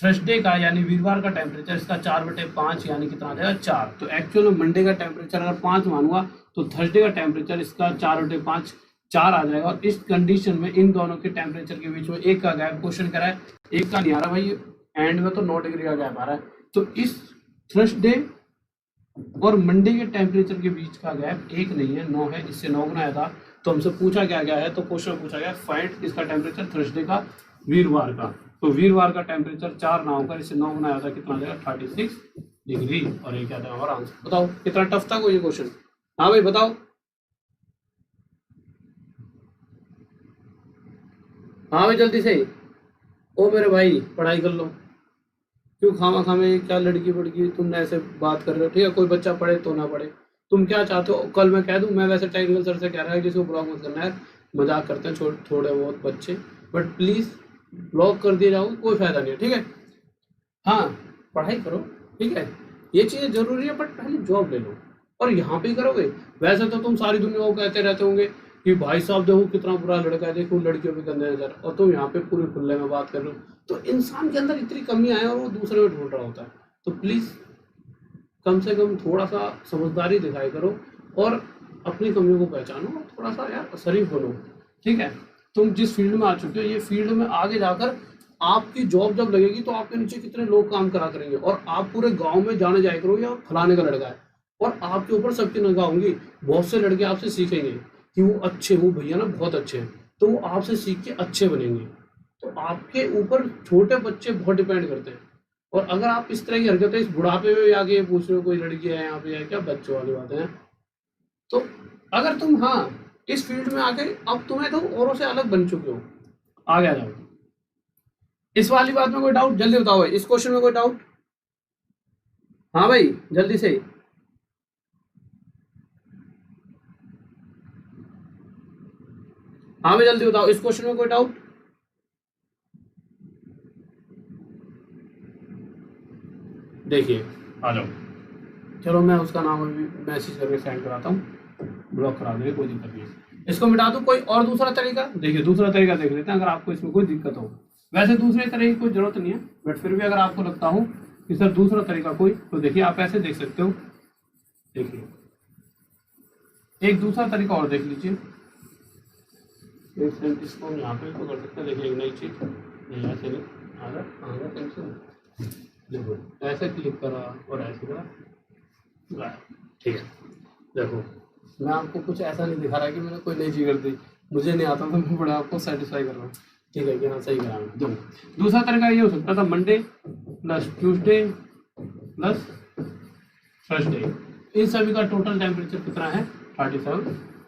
थर्सडे का यानी वीरवार का टेम्परेचर इसका 4/5 यानी कितना आ जाएगा? 4। तो एक्चुअल में मंडे का टेम्परेचर अगर 5 मानूंगा तो थर्सडे का टेम्परेचर इसका 4/5 4 आ जाएगा। और इस कंडीशन में इन दोनों के टेम्परेचर के बीच में एक का गैप, क्वेश्चन करा है एक का नहीं आ रहा भाई, एंड में तो 9 डिग्री का गैप आ रहा है। तो इस थर्सडे और मंडे के टेम्परेचर के बीच का गैप 1 नहीं है, 9 है। इससे 9 गुना आया था। तो हमसे पूछा क्या गया है? तो क्वेश्चन पूछा गया फाइंड इसका टेम्परेचर थर्सडे का, वीरवार का। तो वीरवार का टेम्परेचर 4 ना होकर इससे 9 गुना आया था, कितना आ जाएगा? 36 डिग्री। और ये क्या था हमारा आंसर? बताओ कितना टफ था कोई ये क्वेश्चन? हाँ भाई बताओ, हाँ भाई जल्दी से। ओ मेरे भाई पढ़ाई कर लो, क्यों खामा खामे क्या लड़की बड़की तुमने ऐसे बात कर रहे हो? ठीक है, कोई बच्चा पढ़े तो ना पढ़े, तुम क्या चाहते हो? कल मैं कह दूं, मैं वैसे टेक्निकल सर से कह रहा है कि इसको ब्लॉक मत करना है, मजाक करते हैं थोड़े बहुत बच्चे, बट प्लीज ब्लॉक कर दिए जाओगे, कोई फायदा नहीं है। ठीक है, हाँ पढ़ाई करो, ठीक है, ये चीजें जरूरी है, बट पहले जॉब ले लो। और यहाँ पे ही करोगे। वैसे तो तुम सारी दुनिया को कहते रहते होंगे कि भाई साहब देखो कितना बुरा लड़का है, देखो लड़कियों पे गंदे नजर, और तुम यहाँ पे पूरे खुले में बात कर रहे हो। तो इंसान के अंदर इतनी कमियां हैं और वो दूसरे में ढूंढ रहा होता है। तो प्लीज कम से कम थोड़ा सा समझदारी दिखाई करो और अपनी कमियों को पहचानो और थोड़ा सा यार शरीफ बनो। ठीक है, तुम जिस फील्ड में आ चुके हो, ये फील्ड में आगे जाकर आपकी जॉब जब लगेगी तो आपके नीचे कितने लोग काम करा करेंगे, और आप पूरे गांव में जाने जाया करोगे और फलाने का लड़का है, और आपके ऊपर सबकी निगाह होंगी। बहुत से लड़के आपसे सीखेंगे कि वो अच्छे, वो भैया ना बहुत अच्छे हैं, तो वो आपसे सीख के अच्छे बनेंगे। तो आपके ऊपर छोटे बच्चे बहुत डिपेंड करते हैं। और अगर आप इस तरह की हरकतें इस बुढ़ापे में भी आके पूछ रहे हो कोई लड़की है यहाँ पे, है क्या बच्चों वाली बातें हैं। तो अगर तुम हाँ इस फील्ड में आके अब तुम्हें तो औरों से अलग बन चुके हो, आगे आ जाओ। इस वाली बात में कोई डाउट? जल्दी बताओ भाई, इस क्वेश्चन में कोई डाउट? हाँ भाई जल्दी से। हाँ भाई जल्दी बताओ, इस क्वेश्चन में कोई डाउट? देखिए आ जाओ, चलो मैं उसका नाम अभी मैसेज करके सेंड कराता हूँ, ब्लॉक करा देंगे, कोई दिक्कत नहीं है। इसको मिटा दूँ? कोई और दूसरा तरीका? देखिए दूसरा तरीका देख लेते हैं, अगर आपको इसमें कोई दिक्कत हो। वैसे दूसरे तरीके की कोई जरूरत नहीं है, बट फिर भी अगर आपको लगता हो कि सर दूसरा तरीका कोई, तो देखिए आप ऐसे देख सकते हो। देखिए एक दूसरा तरीका और देख लीजिए, एक सेंट इसको हम यहाँ पे तो कर सकते हैं। देखिए एक नई चीज, नहीं ऐसे नहीं, आगा टेंशन, देखो ऐसे क्लिक करा और ऐसे करा, ठीक है। देखो मैं आपको कुछ ऐसा नहीं दिखा रहा कि मैंने कोई नई चीज कर दी, मुझे नहीं आता तो मैं बड़ा आपको सेटिस्फाई कर रहा हूँ, ठीक है कि हाँ सही करा। देखो दूसरा तरीका ये हो सकता था, Monday plus Tuesday plus Thursday, इन सभी का टोटल टेम्परेचर कितना है? 37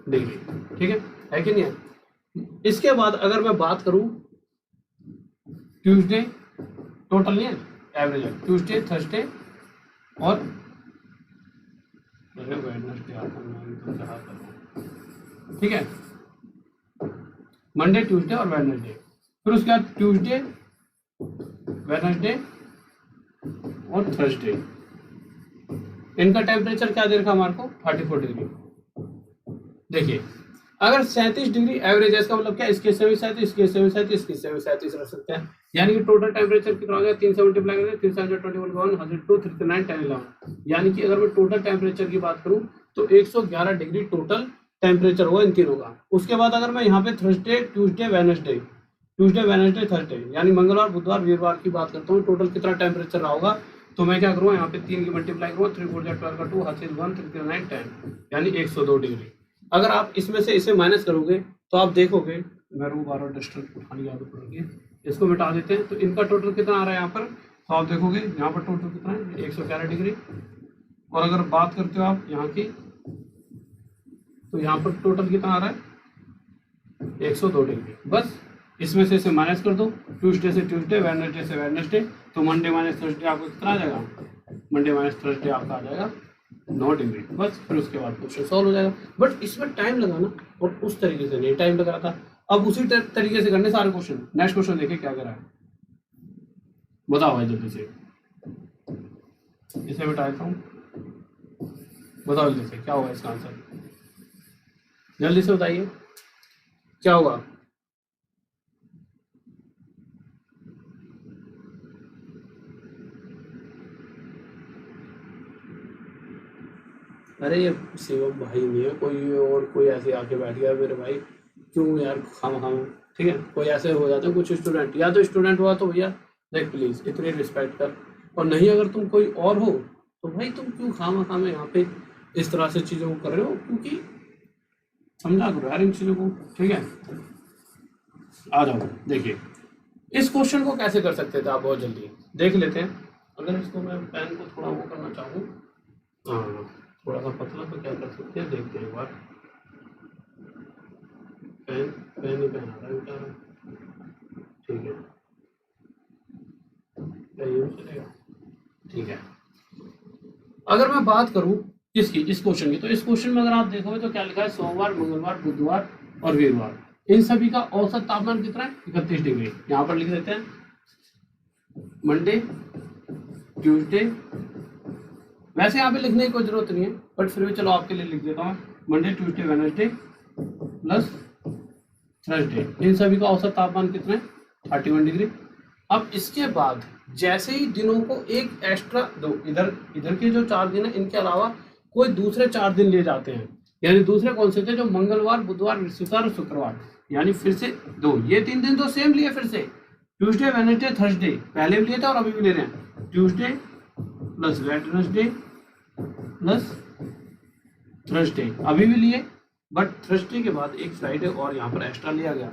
डिग्री, ठीक है कि नहीं है? इसके बाद अगर मैं बात करूं ट्यूसडे, टोटल नहीं है, एवरेज है, ट्यूसडे थर्सडे और वेडनेसडे आता है, ठीक है, मंडे ट्यूसडे और वेडनेसडे। फिर उसके बाद ट्यूसडे वेडनेसडे और थर्सडे, इनका टेम्परेचर क्या दे रखा हमारे को? 34 डिग्री। देखिए अगर 37 डिग्री एवरेज है, इसका मतलब क्या? इसके 37, इसके 37, इसके 37 रख सकते हैं, यानी कि टोटल टेम्परेचर कितना हो गया? 3 से मल्टीप्लाई करें, 3 7 21 102 39 10 11, यानी कि अगर मैं टोटल टेम्परेचर की बात करूं तो 111 डिग्री टोटल टेम्परेचर हुआ इन तीनों का। उसके बाद अगर मैं यहाँ पे थर्सडे ट्यूसडे वेडनेसडे थर्सडे यानी मंगलवार बुधवार वीरवार की बात करता हूँ, टोटल कितना टेम्परेचर रहा होगा, तो मैं क्या करूँगा? यहाँ पे 3 की मल्टीप्लाई करूँगा, 3 4 12 का 2 हासिल 1 3 3 9 10, यानी 102 डिग्री। अगर आप इसमें से इसे माइनस करोगे तो आप देखोगे, मैं रो बार डस्टर उठाने की आदत पड़ेगी, इसको मिटा देते हैं, तो इनका टोटल कितना आ रहा है यहाँ पर? तो आप देखोगे यहाँ पर टोटल कितना है? 111 डिग्री। और अगर बात करते हो आप यहाँ की, तो यहाँ पर टोटल कितना आ रहा है? 102 डिग्री। बस इसमें से इसे माइनस कर दो, ट्यूसडे से ट्यूसडे, वेडनेसडे से वेडनेसडे, तो मंडे माइनस थर्सडे आपको कितना आ जाएगा? मंडे माइनस थर्सडे आपका आ जाएगा 9 डिग्री। बस फिर उसके बाद क्वेश्चन सॉल्व हो जाएगा। बट इसमें टाइम लगाना, और उस तरीके से नहीं टाइम लगा था। अब उसी तरीके से करने सारे क्वेश्चन। नेक्स्ट क्वेश्चन देखिए क्या करा है, बताओ भाई जल्दी से, इसे बिठा देता हूँ, बताओ जल्दी से क्या होगा इसका आंसर, जल्दी से बताइए क्या होगा। अरे ये शिवम भाई नहीं है कोई, और कोई ऐसे आके बैठ गया मेरे भाई, क्यों यार खाम, ठीक है। कोई ऐसे हो जाते हैं कुछ स्टूडेंट, या तो स्टूडेंट हुआ तो भैया देख प्लीज इतनी रिस्पेक्ट कर, और नहीं अगर तुम कोई और हो तो भाई तुम क्यों खाम यहाँ पे इस तरह से चीज़ों को कर रहे हो, क्योंकि समझा करो यार इन चीज़ों को, ठीक है। आ जाओ देखिए इस क्वेश्चन को कैसे कर सकते थे आप, बहुत जल्दी देख लेते हैं। अगर इसको मैं पेन को थोड़ा वो करना चाहूँ, हाँ थोड़ा सा पतला, तो क्या कर सकते हैं देखते हैं एक बार। पेन ही पेन आ रहा है बेटा, ठीक है क्या ये चलेगा? ठीक है। अगर मैं बात करूं किसकी, इस क्वेश्चन की, तो इस क्वेश्चन में अगर आप देखोगे तो क्या लिखा है? सोमवार मंगलवार बुधवार और वीरवार, इन सभी का औसत तापमान कितना है? 31 डिग्री। यहाँ पर लिख देते हैं मंडे ट्यूसडे, वैसे यहाँ पे लिखने की कोई जरूरत नहीं है, बट फिर भी चलो आपके लिए लिख देता हूँ, Monday Tuesday Wednesday plus Thursday, इन सभी का औसत तापमान कितना है? 31 डिग्री। अब इसके बाद जैसे ही दिनों को एक एक्स्ट्रा दो, इधर के जो 4 दिन है इनके अलावा कोई दूसरे 4 दिन ले जाते हैं, यानी दूसरे कौन से थे? जो मंगलवार बुधवार बृहस्पतिवार और शुक्रवार, यानी फिर से 2, ये 3 दिन तो सेम लिए फिर से, ट्यूसडे वेडनेसडे थर्सडे पहले भी लिए थे और अभी भी ले रहे हैं, Tuesday plus Wednesday plus Thursday अभी भी लिए, बट थर्सडे के बाद एक फ्राइडे और यहाँ पर एक्स्ट्रा लिया गया,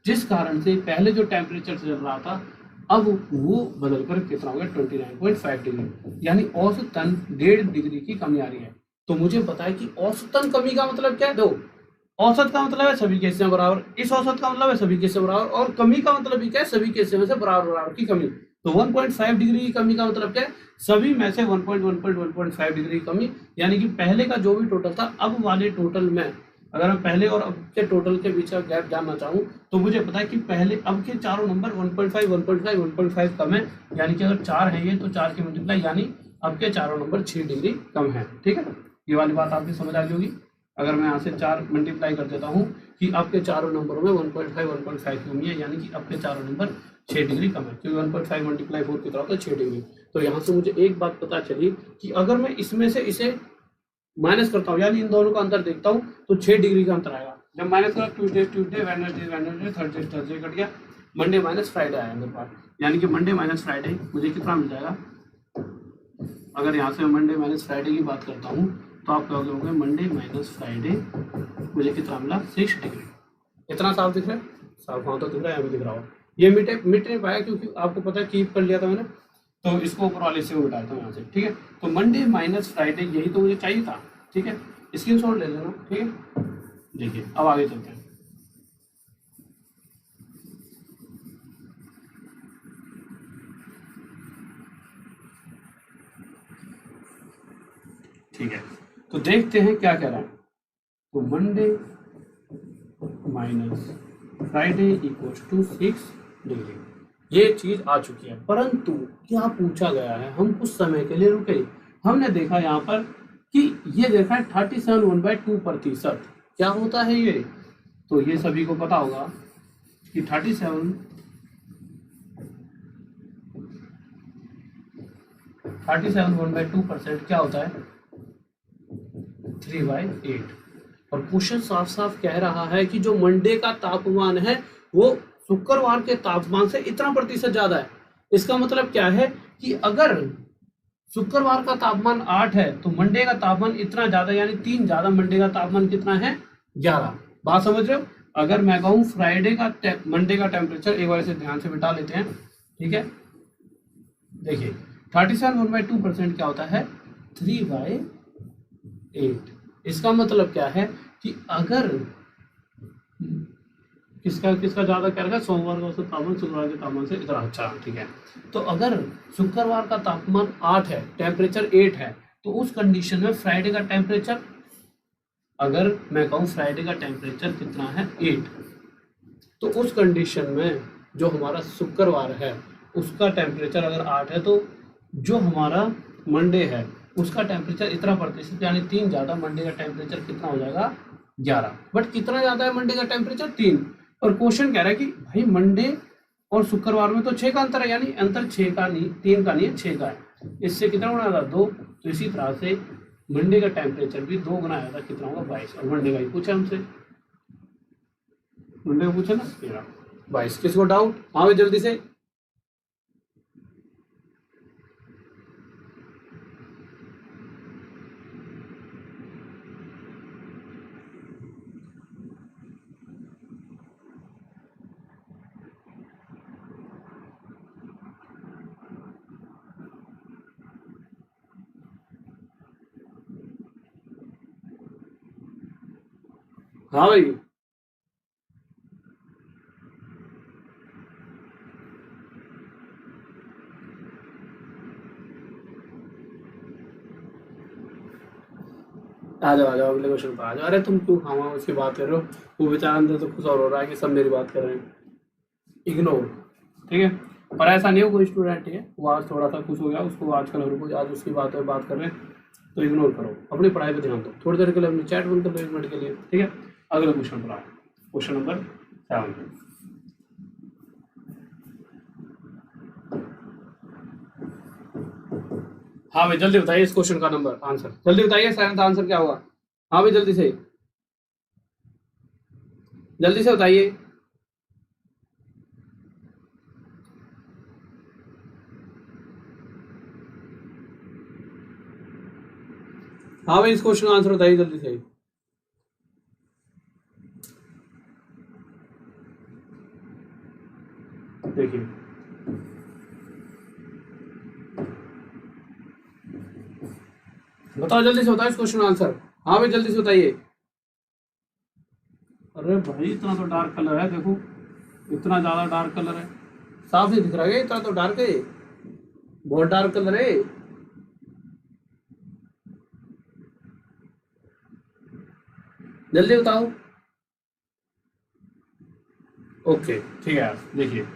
जिस कारण से पहले जो टेम्परेचर चल रहा था अब वो बदलकर कितना हो गया 29.5 डिग्री, यानी औसतन 1.5 डिग्री की कमी आ रही है। तो मुझे पता है कि औसतन कमी का मतलब क्या है, दो औसत का मतलब है सभी केस में बराबर, इस औसत का मतलब है सभी केस में बराबर, और कमी का मतलब भी क्या है, सभी केस में से बराबर बराबर की कमी। तो 1.5 डिग्री की कमी का मतलब क्या है, सभी में से 1.5 डिग्री की कमी, यानी कि पहले का जो भी टोटल था अब वाले टोटल में अगर मैं पहले और अब के टोटल के बीच का गैप जानना चाहूँ तो मुझे पता है कि पहले अब के चारों नंबर 1.5 1.5 1.5 कम है, यानी कि अगर 4 है ये तो 4 की मल्टीप्लाई, यानी अब के चारों नंबर 6 डिग्री कम है। ठीक है, ये वाली बात आपकी समझ आ गई होगी। अगर मैं यहाँ से 4 मल्टीप्लाई कर देता हूँ कि अब के चारों नंबरों में 1.5 की कमी है, यानी कि अब के चारों नंबर 6 डिग्री कम है, क्योंकि 1.5 मल्टीप्लाई 4 कितना होता है 6 डिग्री। तो यहाँ से मुझे एक बात पता चली कि अगर मैं इसमें से इसे माइनस करता हूँ, यानी इन दोनों का अंतर देखता हूँ तो 6 डिग्री का अंतर आएगा। जब माइनस करा Tuesday Tuesday Wednesday Wednesday Thursday Thursday cut गया, मंडे माइनस फ्राइडे आया मेरे पास, यानी कि मंडे माइनस फ्राइडे मुझे कितना मिल जाएगा। अगर यहाँ से मंडे माइनस फ्राइडे की बात करता हूँ तो आप कहोगे होंगे मंडे माइनस फ्राइडे मुझे कितना मिला 6 डिग्री। इतना साफ दिख रहा है, साफ हाँ तो दिख रहा है, अभी दिख रहा हो। ये मिट नहीं पाया क्योंकि आपको पता है कीप कर लिया था मैंने, तो इसको ऊपर वाले से उठाया था यहाँ से। ठीक है, तो मंडे माइनस फ्राइडे यही तो मुझे चाहिए था। ठीक है, स्क्रीनशॉट ले लेना। ठीक है, देखिए अब आगे चलते हैं। ठीक है, तो देखते हैं क्या कह रहा है। तो Monday minus Friday equals to 6 degree, ये चीज आ चुकी है। परंतु क्या पूछा गया है, हम कुछ समय के लिए रुके, हमने देखा यहाँ पर कि ये देखा है 37 1/2%। क्या होता है ये, तो ये सभी को पता होगा कि 37 1/2% क्या होता है 3/8। और क्वेश्चन साफ साफ कह रहा है कि जो मंडे का तापमान है वो शुक्रवार के तापमान से इतना प्रतिशत ज्यादा है। इसका मतलब क्या है कि अगर शुक्रवार का तापमान 8 है तो मंडे का तापमान इतना ज्यादा, यानी 3 ज्यादा। मंडे का तापमान कितना है 11। बात समझ रहे हो। अगर मैं कहूँ फ्राइडे का मंडे का टेम्परेचर, एक बार इसे ध्यान से बिठा लेते हैं। ठीक है, देखिए 37 1/2% क्या होता है 3/8। इसका मतलब क्या है कि अगर किसका किसका ज्यादा क्या रखा, सोमवार का औसत तापमान शुक्रवार के तापमान से इतना। अच्छा ठीक है, तो अगर शुक्रवार का तापमान 8 है, टेम्परेचर 8 है, तो उस कंडीशन में फ्राइडे का टेम्परेचर, अगर मैं कहूँ फ्राइडे का टेम्परेचर कितना है 8, तो उस कंडीशन में जो हमारा शुक्रवार है उसका टेम्परेचर अगर 8 है, तो जो हमारा मंडे है उसका टेम्परेचर इतना प्रतिशत, यानी 3 ज्यादा। मंडे का टेम्परेचर कितना हो जाएगा 11। बट कितना ज्यादा है मंडे का टेम्परेचर 3। और क्वेश्चन कह रहा है कि भाई मंडे और शुक्रवार में तो 6 का अंतर है, यानी अंतर 6 का नहीं, 3 का नहीं है, 6 का है। इससे कितना गुना था 2। तो इसी तरह से मंडे का टेम्परेचर भी 2 गुना आया था, कितना होगा 22। और मंडे का ही पूछा हमसे, मंडे का पूछा ना 22। किसको डाउट, हाँ भाई जल्दी से। हाँ भाई, आ जाओ अगले क्वेश्चन पर आ जाओ। अरे तुम क्यों खामा उसकी बात कर रहे हो, वो बेचारा अंदर तो खुश और हो रहा है कि सब मेरी बात कर रहे हैं। इग्नोर। ठीक है, पर ऐसा नहीं हो कोई स्टूडेंट है वो आज थोड़ा सा खुश हो गया, उसको आजकल हर कोई आज उसकी बात कर रहे हैं, तो इग्नोर करो, अपनी पढ़ाई पे ध्यान दो। थोड़ी देर के लिए अपनी चैट बंद कर लो 1 मिनट के लिए। ठीक है, अगले क्वेश्चन पर आओ, क्वेश्चन नंबर 7। हाँ भाई जल्दी बताइए इस क्वेश्चन का नंबर आंसर, जल्दी बताइए 7th आंसर क्या होगा। हाँ भाई जल्दी से बताइए। हाँ भाई, इस क्वेश्चन का आंसर बताइए जल्दी से। देखिए, बताओ जल्दी से, बताओ इस क्वेश्चन का आंसर। हाँ भाई जल्दी से बताइए। अरे भाई इतना तो डार्क कलर है, देखो इतना ज्यादा डार्क कलर है, साफ नहीं दिख रहा है, इतना तो डार्क है, बहुत डार्क कलर है। जल्दी बताओ। ओके ठीक है यार, देखिए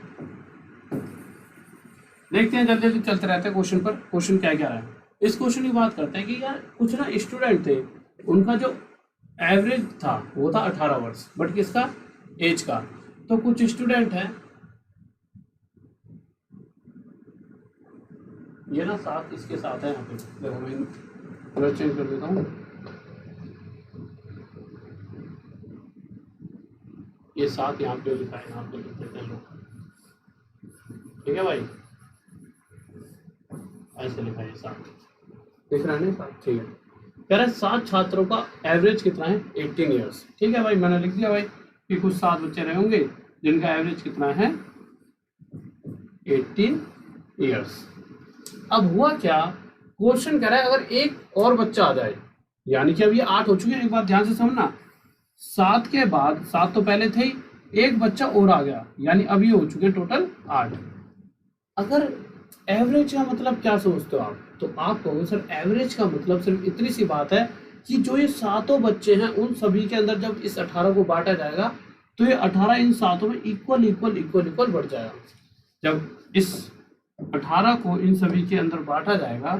देखते हैं, जल्दी जल्दी चलते रहते हैं क्वेश्चन पर। क्वेश्चन क्या क्या है, इस क्वेश्चन की बात करते हैं कि यार कुछ ना स्टूडेंट थे, उनका जो एवरेज था वो था 18 वर्ष, बट किसका, एज का। तो कुछ स्टूडेंट हैं, ये ना साथ इसके साथ है यहाँ पे, देखो मैं कलर चेंज कर देता हूँ, ये साथ यहाँ पे लिखा है, यहाँ पे लिख देते हैं लोग, ठीक है भाई, ऐसे लिखा है साथ, दिख रहा है ना साथ, ठीक है। कह रहा है 7 छात्रों का एवरेज कितना है, 18 ईयर्स, ठीक है भाई, मैंने लिख दिया भाई कि कुछ 7 बच्चे रहे होंगे जिनका एवरेज कितना है, 18 ईयर्स। अब हुआ क्या, क्वेश्चन कह रहा है अगर एक और बच्चा आ जाए, यानी कि अब ये 8 हो चुके हैं, एक बात ध्यान से समझना, 7 के बाद, 7 तो पहले थे ही, एक बच्चा और आ गया, यानी अब ये हो चुके हैं टोटल 8। अगर एवरेज का मतलब क्या समझते हो आप, तो आप कहोगे सर एवरेज का मतलब सिर्फ इतनी सी बात है कि जो ये 7 बच्चे हैं उन सभी के अंदर जब इस 18 को बांटा जाएगा तो ये 18 इन 7 में इक्वल इक्वल इक्वल इक्वल बढ़ जाएगा। जब इस 18 को इन सभी के अंदर बांटा जाएगा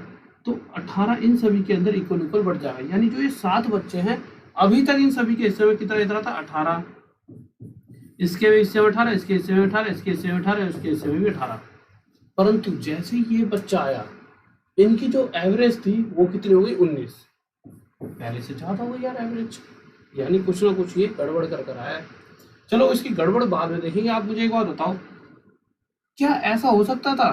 तो 18 इन सभी के अंदर इक्वल इक्वल बढ़ जाएगा, यानी जो ये 7 बच्चे हैं अभी तक इन सभी के हिस्से में कितना इतना था, 18, इसके भी हिस्से में 18, इसके हिस्से में 18, इसके हिस्से में 18, इसके हिस्से में भी 18। परंतु जैसे ही ये बच्चा आया, इनकी जो एवरेज थी वो कितनी हो गई, 19, पहले से ज्यादा हो गई यार एवरेज, यानी कुछ ना कुछ ये गड़बड़ कर आया है। चलो इसकी गड़बड़ बाद में देखेंगे। आप मुझे एक बात बताओ, क्या ऐसा हो सकता था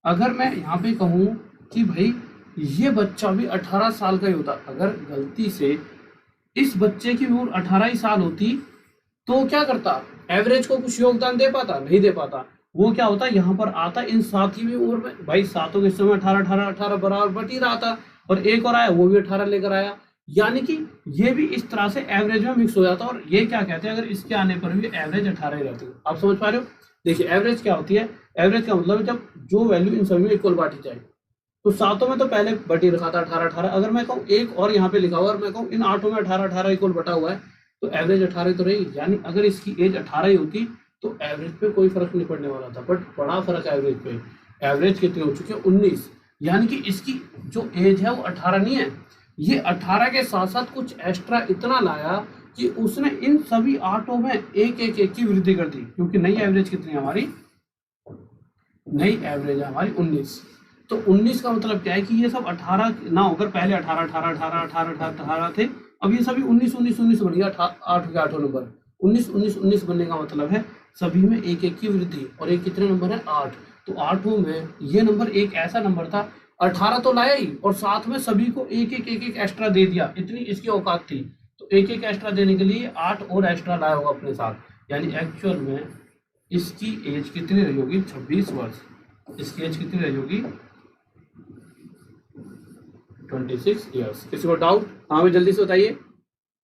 अगर मैं यहाँ पे कहूँ कि भाई ये बच्चा भी 18 साल का ही होता, अगर गलती से इस बच्चे की उम्र 18 ही साल होती तो क्या करता, एवरेज को कुछ योगदान दे पाता, नहीं दे पाता। वो क्या होता, यहाँ पर आता इन 7 की भी उम्र में, भाई 7 के समय 18 18 18 बराबर बट ही रहा था, और एक और आया वो भी 18 लेकर आया, यानी कि ये भी इस तरह से एवरेज में मिक्स हो जाता। और ये क्या कहते हैं, अगर इसके आने पर भी एवरेज 18 ही रहती है। आप समझ पा रहे हो। देखिए एवरेज क्या होती है, एवरेज का मतलब जब जो वैल्यू इन सभी में इक्वल बांटी जाए, तो 7 में तो पहले बटी रखा था 18 18, अगर मैं कहूँ एक और यहाँ पे लिखा हुआ, और मैं कहूँ इन 8 में 18 18 इक्वल बटा हुआ है, तो एवरेज 18 तो रही, यानी अगर इसकी एज 18 ही होती तो एवरेज पे कोई फर्क नहीं पड़ने वाला था, बट बड़ा फर्क एवरेज पे। एवरेज कितनी हो चुकी है, 19, यानी कि इसकी जो एज है वो 18 नहीं है, ये 18 के साथ साथ कुछ एक्स्ट्रा इतना लाया कि उसने इन सभी 8 में एक एक एक की वृद्धि कर दी, क्योंकि नई एवरेज कितनी है हमारी, नई एवरेज है हमारी 19। तो 19 का मतलब क्या है कि ये सब 18 ना होकर पहले 18 18 18 18 18 थे, अब ये सभी 19 19 19 बन गया, 8 के 8 नंबर 19 19 19 बनने का मतलब है सभी में एक एक की वृद्धि, और एक कितने नंबर है, 8। तो 8 में ये नंबर एक ऐसा नंबर था, 18 तो लाया ही और साथ में सभी को एक एक एक एक एक्स्ट्रा दे दिया, इतनी इसकी औकात थी। तो एक एक एक्स्ट्रा देने के लिए 8 और एक्स्ट्रा लाया होगा अपने साथ, यानी एक्चुअल में इसकी एज कितनी रही होगी, 26 वर्ष। इसकी एज कितनी रही होगी, 26 ईयर्स। किसी को डाउट, हाँ भाई जल्दी से बताइए,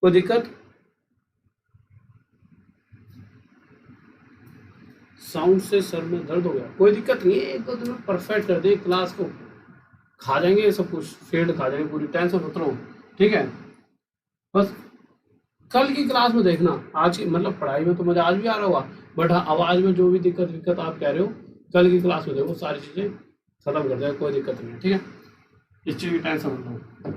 कोई दिक्कत। साउंड से सर में दर्द हो गया, कोई दिक्कत नहीं है, एक दो दिन में परफेक्ट कर दे, क्लास को खा जाएंगे, सब कुछ फील्ड खा जाएंगे पूरी, टेंशन मत लो, ठीक है। बस कल की क्लास में देखना, आज की मतलब पढ़ाई में तो मजा आज भी आ रहा होगा, बट हाँ आवाज में जो भी दिक्कत आप कह रहे हो, कल की क्लास में देखो सारी चीजें खत्म कर देगा, कोई दिक्कत नहीं है, ठीक है। इस चीज की टेंशन मत लो।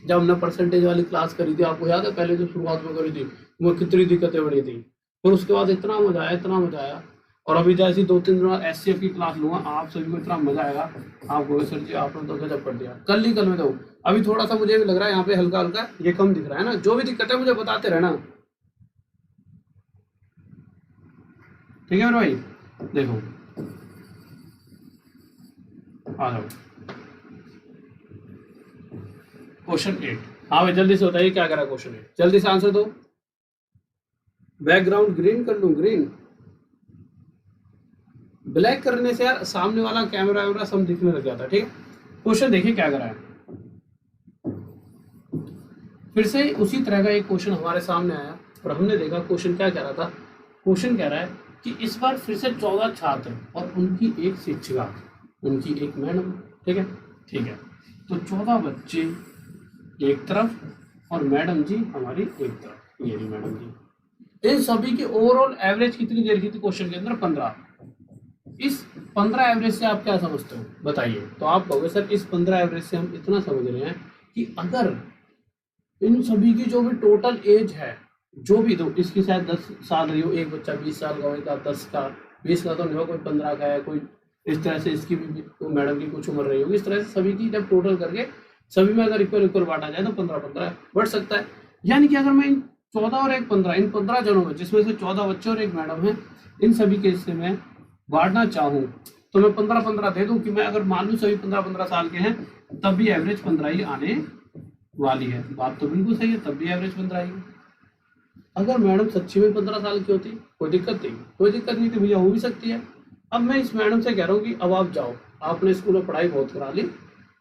जब हमने परसेंटेज वाली क्लास करी थी, आपको याद है पहले जो शुरुआत में करी थी, वो कितनी दिक्कतें बनी थी, फिर उसके बाद इतना मजा आया, इतना मजा आया। और अभी जैसी 2-3 दिन बाद SCF की क्लास लूंगा, आप सभी को इतना मजा आएगा, आप बोले सर जी आपने तो गजब कर दिया। कल ही कल में दो, अभी थोड़ा सा मुझे भी लग रहा है यहाँ पे हल्का हल्का ये कम दिख रहा है ना, जो भी दिक्कत है मुझे बताते रहना, ठीक है मेरे भाई। देखो आ जाओ, क्वेश्चन 8। हाँ भाई जल्दी से बताइए क्या करा क्वेश्चन 8, जल्दी से आंसर दो। बैकग्राउंड ग्रीन कर लूं, ग्रीन ब्लैक करने से यार सामने वाला कैमरा वैमरा सब दिखने लग जाता है। ठीक है, क्वेश्चन देखिए क्या करा है। फिर से उसी तरह का एक क्वेश्चन हमारे सामने आया और हमने देखा क्वेश्चन क्या कह रहा था। क्वेश्चन कह रहा है कि इस बार फिर से 14 छात्र और उनकी एक शिक्षिका, उनकी एक मैडम। ठीक है, ठीक है, तो 14 बच्चे एक तरफ और मैडम जी हमारी एक तरफ, ये मैडम जी। इन सभी की ओवरऑल एवरेज कितनी देर की थी क्वेश्चन के अंदर? 15। इस 15 एवरेज से आप क्या समझते हो बताइए? तो आप कहोगे सर इस 15 एवरेज से हम इतना समझ रहे हैं कि अगर इन सभी की जो भी टोटल एज है, जो भी, तो इसकी शायद 10 साल रही हो, एक बच्चा 20 साल का हो, एक 10 का, 20 का तो नहीं हो, कोई 15 का है, कोई इस तरह से इसकी भी तो मैडम की कुछ उम्र रही होगी। इस तरह से सभी की जब टोटल करके सभी में अगर इक्वल इक्वल बांटा जाए तो 15-15 बढ़ सकता है। यानी कि अगर मैं इन 14 और एक 15, इन 15 जनों में जिसमें से 14 बच्चे और एक मैडम है, इन सभी के हिस्से में बांटना चाहूँ तो मैं 15-15 दे दूं कि मैं अगर मान लूँ सभी 15-15 साल के हैं, तब भी एवरेज 15 ही आने वाली है। बात तो बिल्कुल सही है, तब भी एवरेज 15 आएगी। अगर मैडम सच्ची में 15 साल की होती कोई दिक्कत नहीं, कोई दिक्कत नहीं थी भैया, हो भी सकती है। अब मैं इस मैडम से कह रहा हूँ कि अब आप जाओ, आपने स्कूल में पढ़ाई बहुत करा ली,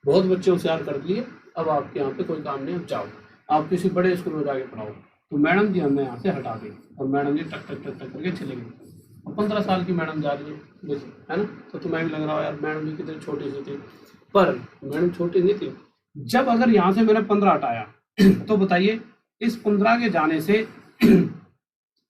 बहुत बच्चे होशियार कर दिए, अब आपके यहाँ पे कोई काम नहीं, अब जाओ आप किसी बड़े स्कूल में जाके पढ़ाओ। तो मैडम जी हमें यहाँ से हटा दी और मैडम जी टक टक टक टक करके चले गई। 15 साल की मैडम जा रही है, है ना? तो तुम्हें भी लग रहा हो यार मैडम जी कितनी छोटी सी थी, पर मैडम छोटी नहीं थी। जब अगर यहाँ से मैंने 15 हटाया तो बताइए इस 15 के जाने से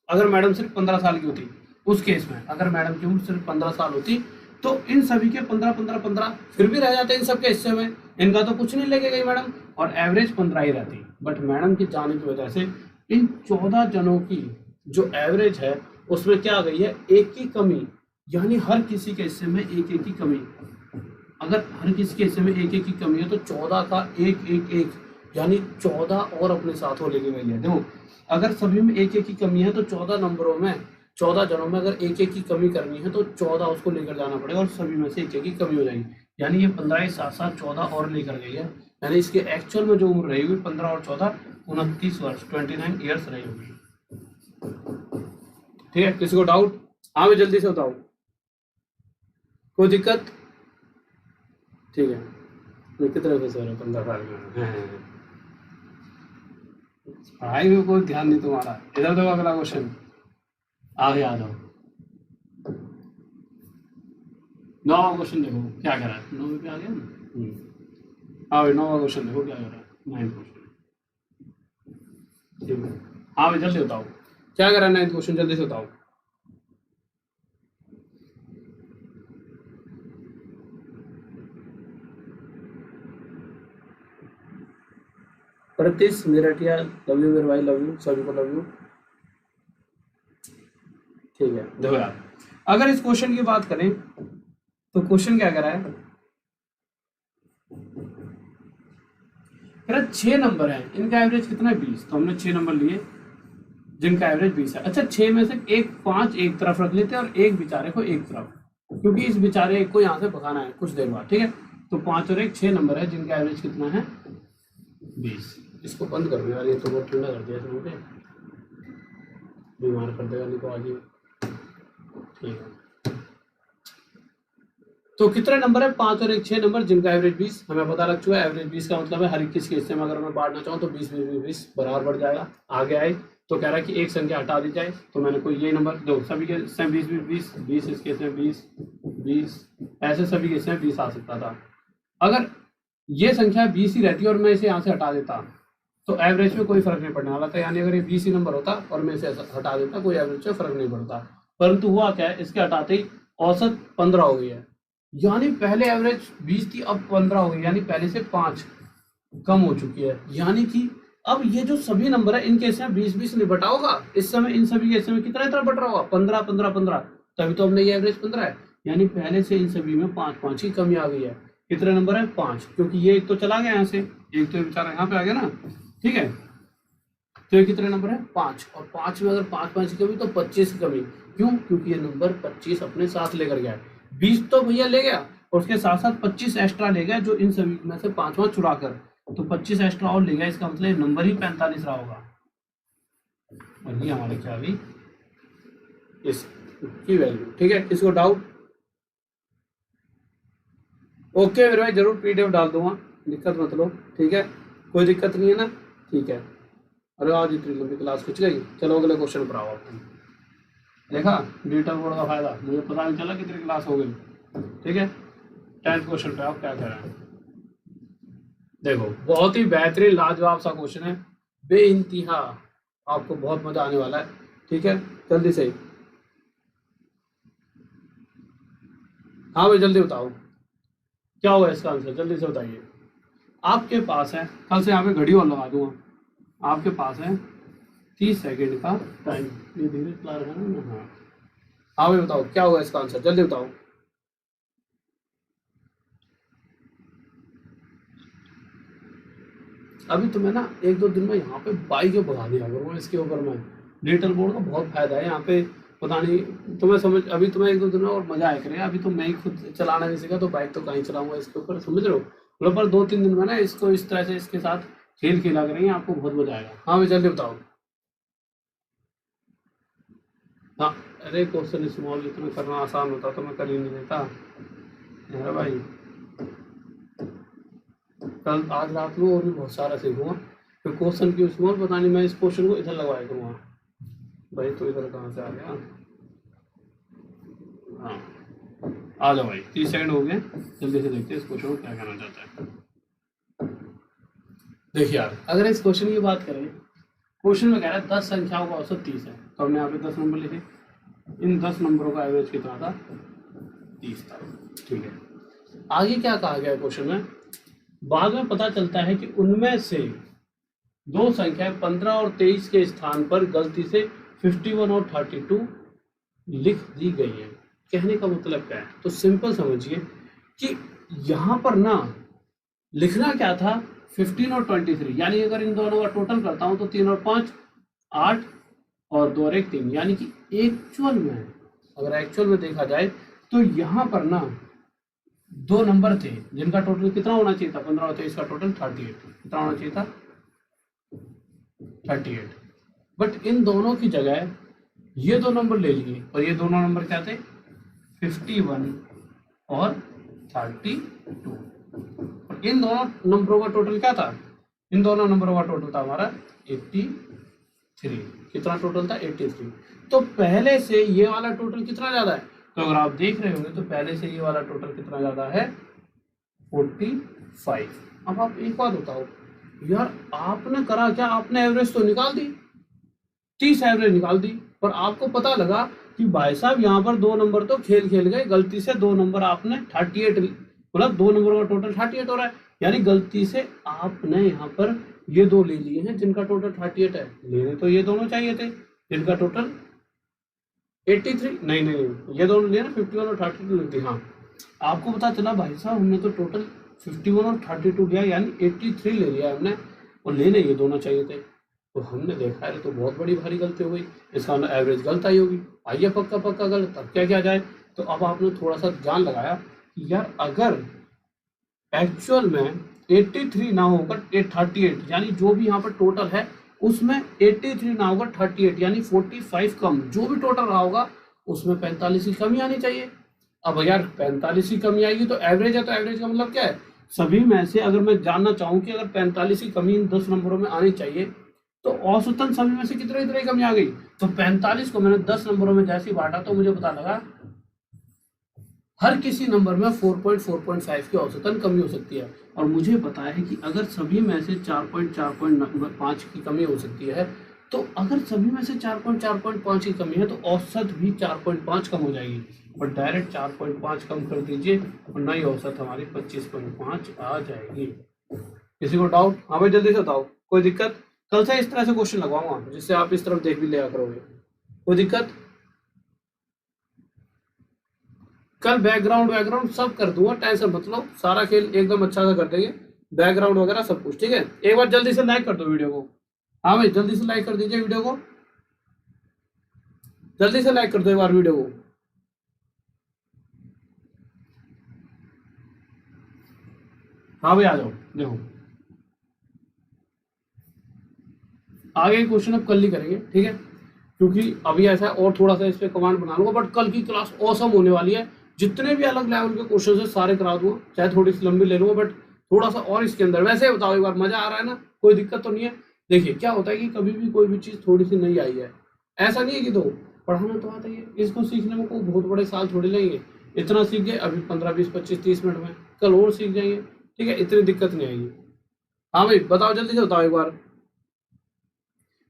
अगर मैडम सिर्फ 15 साल की होती, उस केस में अगर मैडम की उम्र सिर्फ 15 साल होती तो इन सभी के 15-15-15 फिर भी रह जाते इन सबके हिस्से में, इनका तो कुछ नहीं लेके गई मैडम और एवरेज 15 ही रहती। बट मैडम की जाने की वजह से इन 14 जनों की जो एवरेज है उसमें क्या आ गई है? एक की कमी, यानी हर किसी के हिस्से में एक एक की कमी। अगर हर किसी के हिस्से में एक एक की कमी है तो 14 का एक एक एक, यानी 14 और अपने साथ वो लेके गई है। देखो अगर सभी में एक एक की कमी है तो 14 नंबरों में, 14 जनों में अगर एक एक की कमी करनी है तो 14 उसको लेकर जाना पड़ेगा और सभी में से एक एक की कमी हो जाएगी। यानी ये 15 के साथ साथ 14 और लेकर गई है, यानी इसके एक्चुअल में जो उम्र रही होगी 15 और 14 29 वर्ष, 29 ईयर्स रही होगी। ठीक है, किसी को डाउट? हाँ मैं जल्दी से बताऊं, कोई दिक्कत? ठीक है, मैं कितने बजे सो रहा हूँ? 15 साल में पढ़ाई में कोई ध्यान नहीं तुम्हारा। इधर देखो अगला क्वेश्चन, आगे आ जाओ। 9वां क्वेश्चन देखो क्या कह रहा है। 9 पे आ गया ना? हाँ भाई 9वां क्वेश्चन देखो क्या कह रहा है। 9th क्वेश्चन, ठीक है। हाँ भाई जल्दी बताओ क्या कह रहा है 9th क्वेश्चन, जल्दी से बताओ। प्रतीश मेरठिया, लव यू मेरे भाई, लव यू, सभी को लव यू। ठीक है, देखो यार अगर इस क्वेश्चन की बात करें तो क्वेश्चन क्या कर रहा है? 6 नंबर है, इनका एवरेज कितना है? 20। तो हमने 6 नंबर लिए जिनका एवरेज 20 है। अच्छा 6 में से एक 5 एक तरफ रख लेते हैं और एक बेचारे को एक तरफ, क्योंकि इस बेचारे को यहाँ से भगाना है कुछ देर बाद। ठीक है, तो 5 और 1 6 नंबर है जिनका एवरेज कितना है? 20। इसको बंद कर दो यार, ये तो बहुत ठंडा कर दिया मुझे, बीमार कर देगा नहीं तो आज ही। ठीक है, तो कितने नंबर है? 5 और 1 6 नंबर जिनका एवरेज 20 हमें पता लग चुका है। एवरेज 20 का मतलब है हर 21 के हिस्से में अगर मैं बांटना चाहूँ तो 20-20-20 बराबर बढ़ जाएगा। आगे आए तो कह रहा है कि एक संख्या हटा दी जाए, तो मैंने कोई ये नंबर दो, सभी के हिस्से में 20-20 इसके हिस्से में 20 ऐसे सभी के हिस्से में 20 आ सकता था। अगर ये संख्या 20 ही रहती और मैं इसे यहाँ से हटा देता तो एवरेज में कोई फर्क नहीं पड़ने वाला था। यानी अगर ये 20 ही नंबर होता और मैं इसे हटा देता कोई एवरेज में फर्क नहीं पड़ता, परंतु हुआ क्या है? इसके हटाते ही औसत 15 हो गई है। यानी पहले एवरेज 20 थी अब 15 हो गई, यानी पहले से 5 कम हो चुकी है। यानी कि अब ये जो सभी नंबर है इनके हिस्से में 20-20 नहीं बटा होगा, इस समय इन सभी के हिस्से में कितना इतना बट रहा होगा? 15-15-15, तभी तो हमने ये एवरेज 15 है। यानी पहले से इन सभी में 5-5 की कमी आ गई है। कितने नंबर है? 5, क्योंकि ये एक तो चला गया यहाँ से, एक तो बेचारा यहाँ पे आ गया ना। ठीक है, तो ये कितने नंबर है? 5, और 5 में अगर 5-5 की कमी तो 25 की कमी। क्यों? क्योंकि ये नंबर 25 अपने साथ लेकर गया है। 20 तो भैया ले गया और उसके साथ साथ 25 एक्स्ट्रा ले गया, जो इन सभी में से 5 चुरा कर तो 25 एक्स्ट्रा और ले गया, इसका मतलब नंबर ही 45 रहा होगा। और ये हमारी क्या आ गई, इसकी वैल्यू। ठीक है, इसको डाउट? ओके मेरे भाई, जरूर पीडीएफ डाल दूंगा, दिक्कत मत लो। ठीक है, कोई दिक्कत नहीं है ना? ठीक है। अरे आज इतनी लंबी क्लास खिंच गई। चलो अगले क्वेश्चन पर आओ। आपने देखा डिजिटल बोर्ड का फायदा, मुझे पता नहीं चला कितनी क्लास हो गई। ठीक है, 10th क्वेश्चन पे आप क्या कह रहे हैं? देखो बहुत ही बेहतरीन लाजवाब सा क्वेश्चन है, बेइंतहा, आपको बहुत मजा आने वाला है। ठीक है, जल्दी से। हाँ भाई जल्दी बताओ क्या हुआ इसका आंसर, जल्दी से बताइए। आपके पास है, कल से यहाँ पे घड़ी और लगा दूंगा। आपके पास है 30 सेकेंड का टाइम। ये धीरे चला रहा है ना? हाँ हाँ भाई बताओ क्या होगा इसका आंसर, जल्दी बताओ। अभी तो मैं ना 1-2 दिन में यहाँ पे बाइक भगा दिया करूँगा इसके ऊपर। मैं डिजिटल बोर्ड का बहुत फायदा है यहाँ पे, पता नहीं तुम्हें समझ, अभी तुम्हें 1-2 दिन में और मजा आया करेगा। अभी तो मैं ही खुद चलाना नहीं सीखा, तो बाइक तो कहीं चलाऊंगा इसके ऊपर, समझ रहे हो? मतलब पर 2-3 दिन में ना इसको इस तरह से इसके साथ खेल खेला करेंगे, आपको बहुत मजा आएगा। हाँ भाई जल्दी बताओ। हाँ, अरे क्वेश्चन स्मॉल इतना करना आसान होता तो मैं कर ही नहीं देता। अरे भाई कल आज रात में और भी बहुत सारा सीखूंगा, फिर क्वेश्चन की स्मॉल पता नहीं, मैं इस क्वेश्चन को इधर लगवाया करूँगा। भाई तो इधर कहाँ से आ गया? हाँ आ जाओ भाई, 30 सेकंड हो गए, जल्दी से देखते हैं इस क्वेश्चन को क्या कहना चाहता है। देखिए यार, अगर इस क्वेश्चन की बात करें, क्वेश्चन में कह रहा है 10 संख्याओं का औसत 30 है, तो हमने यहाँ पे 10 नंबर लिखे, इन 10 नंबरों का एवरेज कितना था? 30 था। ठीक है, आगे क्या कहा गया क्वेश्चन में? बाद में पता चलता है कि उनमें से दो संख्याएं 15 और 23 के स्थान पर गलती से 51 और 32 लिख दी गई है। कहने का मतलब क्या है? तो सिंपल समझिए कि यहाँ पर ना लिखना क्या था, 15 और 23, यानी अगर इन दोनों का टोटल करता हूं तो 3 और 5 8 और 2 और 1 3, यानी कि एक्चुअल में, अगर एक्चुअल में देखा जाए तो यहाँ पर ना दो नंबर थे जिनका टोटल कितना होना चाहिए था? 15 और 23 का टोटल 38, कितना होना चाहिए था? 38। बट इन दोनों की जगह ये दो नंबर ले लिए, और ये दोनों नंबर क्या थे? 51 और 32। इन दोनों नंबरों का टोटल क्या था? इन दोनों नंबरों का टोटल था हमारा 83। कितना टोटल था? 83। तो पहले से ये वाला टोटल कितना ज्यादा है? तो अगर आप देख रहे होंगे तो पहले से ये वाला टोटल कितना ज्यादा है? 45। अब आप एक बात बताओ यार, आपने करा क्या? आपने एवरेज तो निकाल दी, 30 एवरेज निकाल दी, पर आपको पता लगा कि भाई साहब यहाँ पर दो नंबर तो खेल खेल गए, गलती से दो नंबर आपने 38, मतलब दो नंबरों का टोटल 38 हो रहा है, यानी गलती से आपने यहाँ पर ये दो ले लिए हैं जिनका टोटल 38 है। लेने तो ये दोनों चाहिए थे जिनका टोटल 83, नहीं नहीं नहीं, ये दोनों लिए ना 51 और 32 लिख दी। हाँ, आपको पता चला भाई साहब हमने तो टोटल 51 और 32 लिया, यानी 83 ले लिया हमने, और लेने ये दोनों चाहिए थे। तो हमने देखा है तो बहुत बड़ी भारी गलती हो गई, इसका एवरेज गलत आई होगी। आइए पक्का पक्का गलत, अब क्या किया जाए? तो अब आपने थोड़ा सा जान लगाया कि यार अगर एक्चुअल में 83 ना होकर 38, यानी जो भी यहाँ पर टोटल है उसमें 83 ना होकर 38, यानी 45 कम, जो भी टोटल रहा होगा उसमें 45 की कमी आनी चाहिए। अब यार 45 की कमी आएगी तो एवरेज है, तो एवरेज का मतलब क्या है? सभी में से अगर मैं जानना चाहूँ कि अगर 45 की कमी इन 10 नंबरों में आनी चाहिए, तो औसतन सभी में से कितने कितने कमी आ गई? तो 45 को मैंने 10 नंबरों में जैसे ही बांटा तो मुझे पता लगा हर किसी नंबर में 4.5 की औसतन कमी हो सकती है। और मुझे पता है कि अगर सभी में से 4.5 की कमी हो सकती है, तो अगर सभी में से 4.5 की कमी है तो औसत भी 4.5 कम हो जाएगी, और डायरेक्ट 4.5 कम कर दीजिए और नई औसत हमारी 25.5 आ जाएगी। किसी को डाउट? हाँ भाई जल्दी से बताओ, कोई दिक्कत? कल से इस तरह से क्वेश्चन लगवाऊंगा जिससे आप इस तरफ देख भी लिया करोगे। कोई दिक्कत? कल बैकग्राउंड सब कर दूंगा, टेंशन मत लो, सारा खेल एकदम अच्छा सा कर देंगे, बैकग्राउंड वगैरह सब कुछ। ठीक है, एक बार जल्दी से लाइक कर दो वीडियो को। हाँ भाई जल्दी से लाइक कर दीजिए वीडियो को, जल्दी से लाइक कर दो एक बार वीडियो को। हाँ भाई आ जाओ, देखो आगे क्वेश्चन अब कल ही करेंगे, ठीक है, क्योंकि अभी ऐसा है और थोड़ा सा इस पे कमांड बना लूंगा, बट कल की क्लास ऑसम होने वाली है। जितने भी अलग लेवल के क्वेश्चन है सारे करा दूंगा, चाहे थोड़ी सी लंबी ले लूंगा, बट थोड़ा सा और इसके अंदर। वैसे बताओ एक बार, मजा आ रहा है ना, कोई दिक्कत तो नहीं है? देखिए क्या होता है कि कभी भी कोई भी चीज थोड़ी सी नई आई है, ऐसा नहीं है कि तो पढ़ाना तो आता ही है, इसको सीखने में कोई बहुत बड़े साल थोड़ी लगेंगे। इतना सीख गए अभी 15 20 25 30 मिनट में, कल और सीख जाएंगे, ठीक है, इतनी दिक्कत नहीं आएगी। हाँ भाई बताओ, जल्दी से बताओ एक बार।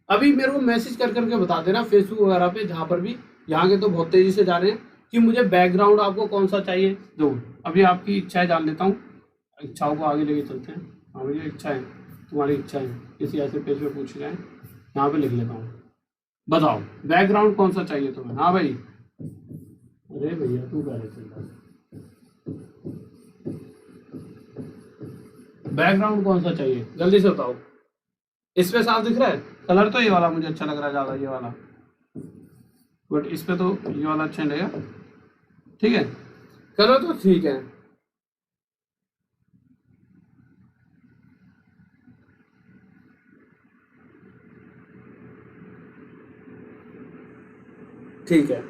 अभी मेरे को मैसेज कर करके बता देना फेसबुक वगैरह पे, जहाँ पर भी, यहाँ के तो बहुत तेजी से जा रहे हैं कि मुझे बैकग्राउंड आपको कौन सा चाहिए। दो अभी आपकी इच्छाएं जान लेता हूँ, इच्छाओं को आगे लेके चलते हैं। हाँ मुझे इच्छा है, तुम्हारी इच्छा है, किसी ऐसे पेज पे पूछ जाए, यहाँ पे लिख लेता हूँ। बताओ बैकग्राउंड कौन सा चाहिए तुम्हें? हाँ भाई, अरे भैया तू कह रहे चल, बैकग्राउंड कौन सा चाहिए जल्दी से बताओ। इस पे साफ दिख रहा है कलर, तो ये वाला मुझे अच्छा लग रहा है ज्यादा, ये वाला, बट इस पे तो ये वाला अच्छा नहीं लगेगा, ठीक है, कलर तो ठीक है। ठीक है,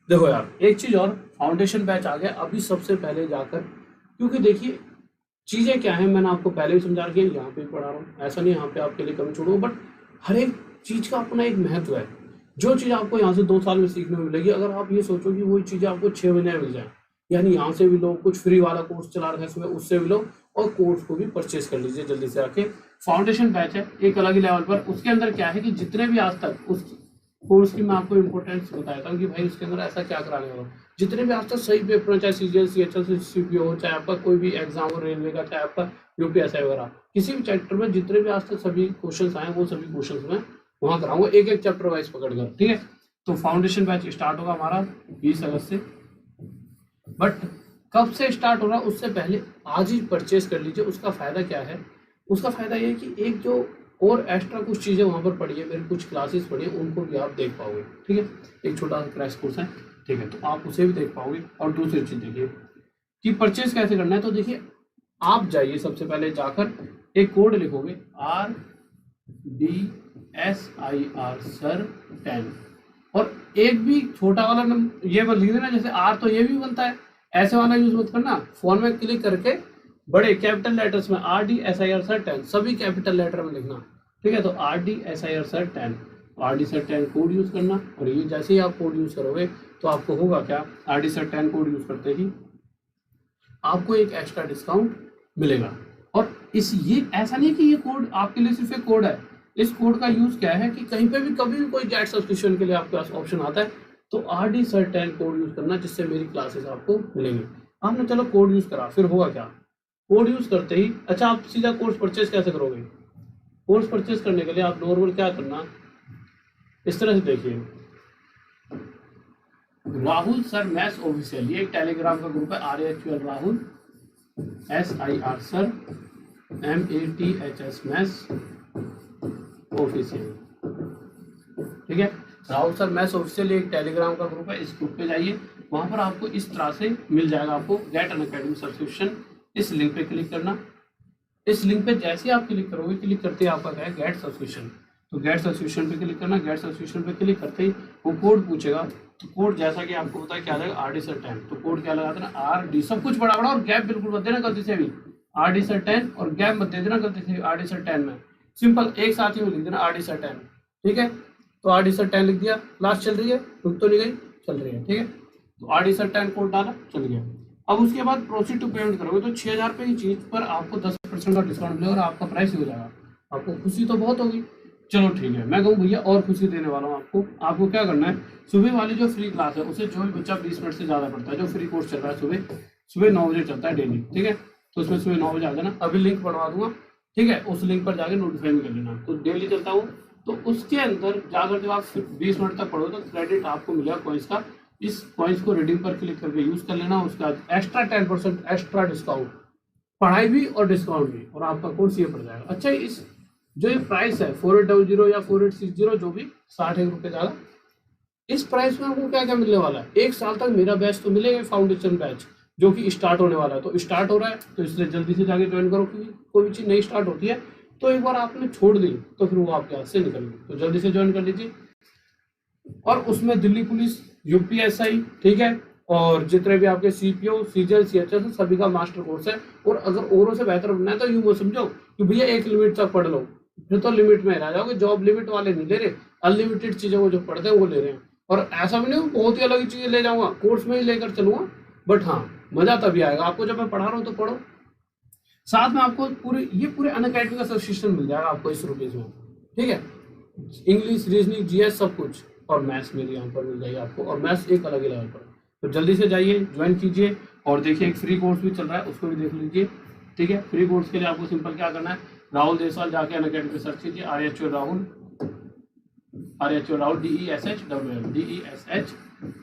देखो यार एक चीज और, फाउंडेशन बैच आ गया अभी सबसे पहले जाकर, क्योंकि देखिए चीजें क्या है, मैंने आपको पहले भी समझा रखी है, यहाँ पे भी पढ़ा रहा हूँ, ऐसा नहीं यहाँ पे आपके लिए कम छोड़ू, बट हर एक चीज का अपना एक महत्व है। जो चीज आपको यहाँ से 2 साल में सीखने में मिलेगी, अगर आप ये सोचो कि वही चीजें आपको 6 महीने में मिल जाए, यानी यहाँ से भी लो, कुछ फ्री वाला कोर्स चला रखा है इसमें, उससे भी लो, और कोर्स को भी परचेज कर लीजिए जल्दी से आके। फाउंडेशन बैच है एक अलग ही लेवल पर, उसके अंदर क्या है कि जितने भी आज तक उस कोर्स की मैं आपको इंपॉर्टेंस बताता हूँ कि भाई उसके अंदर ऐसा क्या कराने वाला हूँ। जितने भी आज तक सही पेपर हैं, चाहे सीजीएल सीएचएल सीपीओ हो, चाहे आपका कोई भी एग्जाम हो रेलवे का, चाहे आपका यूपीएससी वगैरह, किसी भी चैप्टर में जितने भी आज तक सभी क्वेश्चन आए, वो सभी क्वेश्चन मैं वहाँ कराऊंगा, एक एक चैप्टर वाइज पकड़कर, ठीक है। तो फाउंडेशन बैच स्टार्ट होगा हमारा 20 अगस्त से, बट कब से स्टार्ट हो रहा है उससे पहले आज ही परचेज कर लीजिए। उसका फायदा क्या है? उसका फायदा ये है कि एक जो और एक्स्ट्रा कुछ चीजें वहां पर पढ़ी है, मेरी कुछ क्लासेस पढ़ी है, उनको भी आप देख पाओगे, ठीक है। एक छोटा सा क्रैश कोर्स है, ठीक है, तो आप उसे भी देख पाओगे। और दूसरी चीज देखिए कि परचेज कैसे करना है, तो देखिए आप जाइए सबसे पहले जाकर एक कोड लिखोगे RDSIR सर 10, और एक भी छोटा वाला नंबर ये मत लिख देना, जैसे आर तो ये भी बनता है, ऐसे वाला यूज मत करना। फोन में क्लिक करके बड़े कैपिटल लेटर्स में RDSIR सर 10 सभी कैपिटल लेटर में लिखना, ठीक है। तो RDSIR sir 10, RD sir 10 code use करना, और ये जैसे ही आप कोड यूज करोगे तो आपको होगा क्या, RD सर 10 कोड यूज करते ही आपको एक एक्स्ट्रा डिस्काउंट मिलेगा। और इस ये ऐसा नहीं कि ये कोड आपके लिए सिर्फ एक कोड है, इस कोड का यूज क्या है कि कहीं पे भी कभी भी कोई गेट सब्सक्रिप्शन के लिए आपके पास ऑप्शन आता है तो RD सर 10 कोड यूज करना, जिससे मेरी क्लासेस आपको मिलेंगे। आपने चलो कोड यूज करा, फिर होगा क्या, कोड यूज करते ही अच्छा आप सीधा कोर्स परचेज कैसे करोगे? कोर्स परचेज करने के लिए आप नॉर्मल क्या करना, इस तरह से देखिए, राहुल सर मैथ्स ऑफिशियल, ये एक टेलीग्राम का ग्रुप है, RAHUL Rahul SIR sir MATHS maths official, ठीक है। राहुल सर मैथ्स ऑफिशियल एक टेलीग्राम का ग्रुप है, इस ग्रुप पे जाइए, वहां पर आपको इस तरह से मिल जाएगा, आपको गेट अनअकैडमी सब्सक्रिप्शन, इस लिंक पे क्लिक करना। इस लिंक पे जैसे आप क्लिक करोगे, क्लिक करते ही आपका क्या है गेट सब्सक्रिप्शन, तो गेट सब्सक्रिप्शन पे क्लिक करना। गेट सब्सक्रिप्शन पे क्लिक करते ही वो कोड पूछेगा, तो कोड जैसा कि आपको पता है क्या आ जाएगा, RD सर 10, तो कोड क्या लगा देना RD, सब कुछ बड़ा बड़ा, और गैप बिल्कुल मत देना गलती से भी, RD सर 10, और गैप मत दे देना गलती से RD सर 10 में, सिंपल एक साथ ही में लिख देना RD सर 10, ठीक है। तो RD सर 10 लिख दिया, क्लास चल रही है, रुक तो नहीं गई, चल रही है, ठीक है। तो RD सर 10 कोड डाला, चल गया। अब उसके बाद प्रोसीड टू पेमेंट करोगे तो 6000 रुपये की चीज पर आपको 10% का डिस्काउंट मिलेगा, और आपका प्राइस ही हो जाएगा। आपको खुशी तो बहुत होगी, चलो ठीक है, मैं कहूँ भैया और खुशी देने वाला हूँ आपको। आपको क्या करना है, सुबह वाली जो फ्री क्लास है उसे जो भी बच्चा 20 मिनट से ज्यादा पढ़ता है, जो फ्री कोर्स चल रहा है सुबह 9 बजे चलता है डेली, ठीक है, तो उसमें सुबह 9 बजे आ जाना, अभी लिंक बढ़वा दूंगा, ठीक है, उस लिंक पर जाकर नोटिफाई कर लेना। तो डेली चलता हूँ, तो उसके अंदर जाकर जब आप 20 मिनट तक पढ़ो तो क्रेडिट आपको मिलेगा कॉइन्स का, इस कॉइन्स को रिडीम पर क्लिक करके यूज कर लेना, उसके बाद एक्स्ट्रा 10% एक्स्ट्रा डिस्काउंट, पढ़ाई भी और डिस्काउंट भी, और आपका कोर्स ये पड़ जाएगा। अच्छा, इस जो ये प्राइस है 4800 या 4860 जो भी 61 रुपये ज़्यादा, इस प्राइस में आपको क्या क्या मिलने वाला है, एक साल तक मेरा बैच तो मिलेगा, फाउंडेशन बैच जो कि स्टार्ट होने वाला है, तो स्टार्ट हो रहा है तो इसलिए जल्दी से जाके ज्वाइन करो, क्योंकि कोई भी चीज़ नहीं स्टार्ट होती है तो एक बार आपने छोड़ दी तो फिर वो आपके हाथ से निकल गई। तो जल्दी से ज्वाइन कर लीजिए। और उसमें दिल्ली पुलिस, यूपीएसआई, ठीक है, और जितने भी आपके सीपीओ, सीजीएल, सीएचएस सभी का मास्टर कोर्स है। और अगर औरों से बेहतर बनना है तो यूं मत समझो कि भैया एक लिमिट तक पढ़ लो, फिर तो लिमिट में रह जाओगे। जॉब लिमिट वाले नहीं ले रहे, अनलिमिटेड चीजों को जो पढ़ते हैं वो ले रहे हैं। और ऐसा भी नहीं बहुत ही अलग ही चीजें ले जाऊंगा, कोर्स में ही लेकर चलूंगा, बट हाँ मजा तभी आएगा आपको जब मैं पढ़ा रहा हूँ तो पढ़ो। साथ में आपको पूरे अनअकैडमी का सब्सक्रिप्शन मिल जाएगा आपको इस रुपीज में, ठीक है। इंग्लिश, रीजनिंग, जीएस सब कुछ, और मैथ्स मेरे यहाँ पर मिल जाएगी आपको, और मैथ्स एक अलग ही लेवल पर। तो जल्दी से जाइए, ज्वाइन कीजिए। और देखिए एक फ्री कोर्स भी चल रहा है, उसको भी देख लीजिए, ठीक है। फ्री कोर्स के लिए आपको सिंपल क्या करना है, राहुल देसवाल जाके अनअकैडमी पे सर्च कीजिए, RHO राहुल,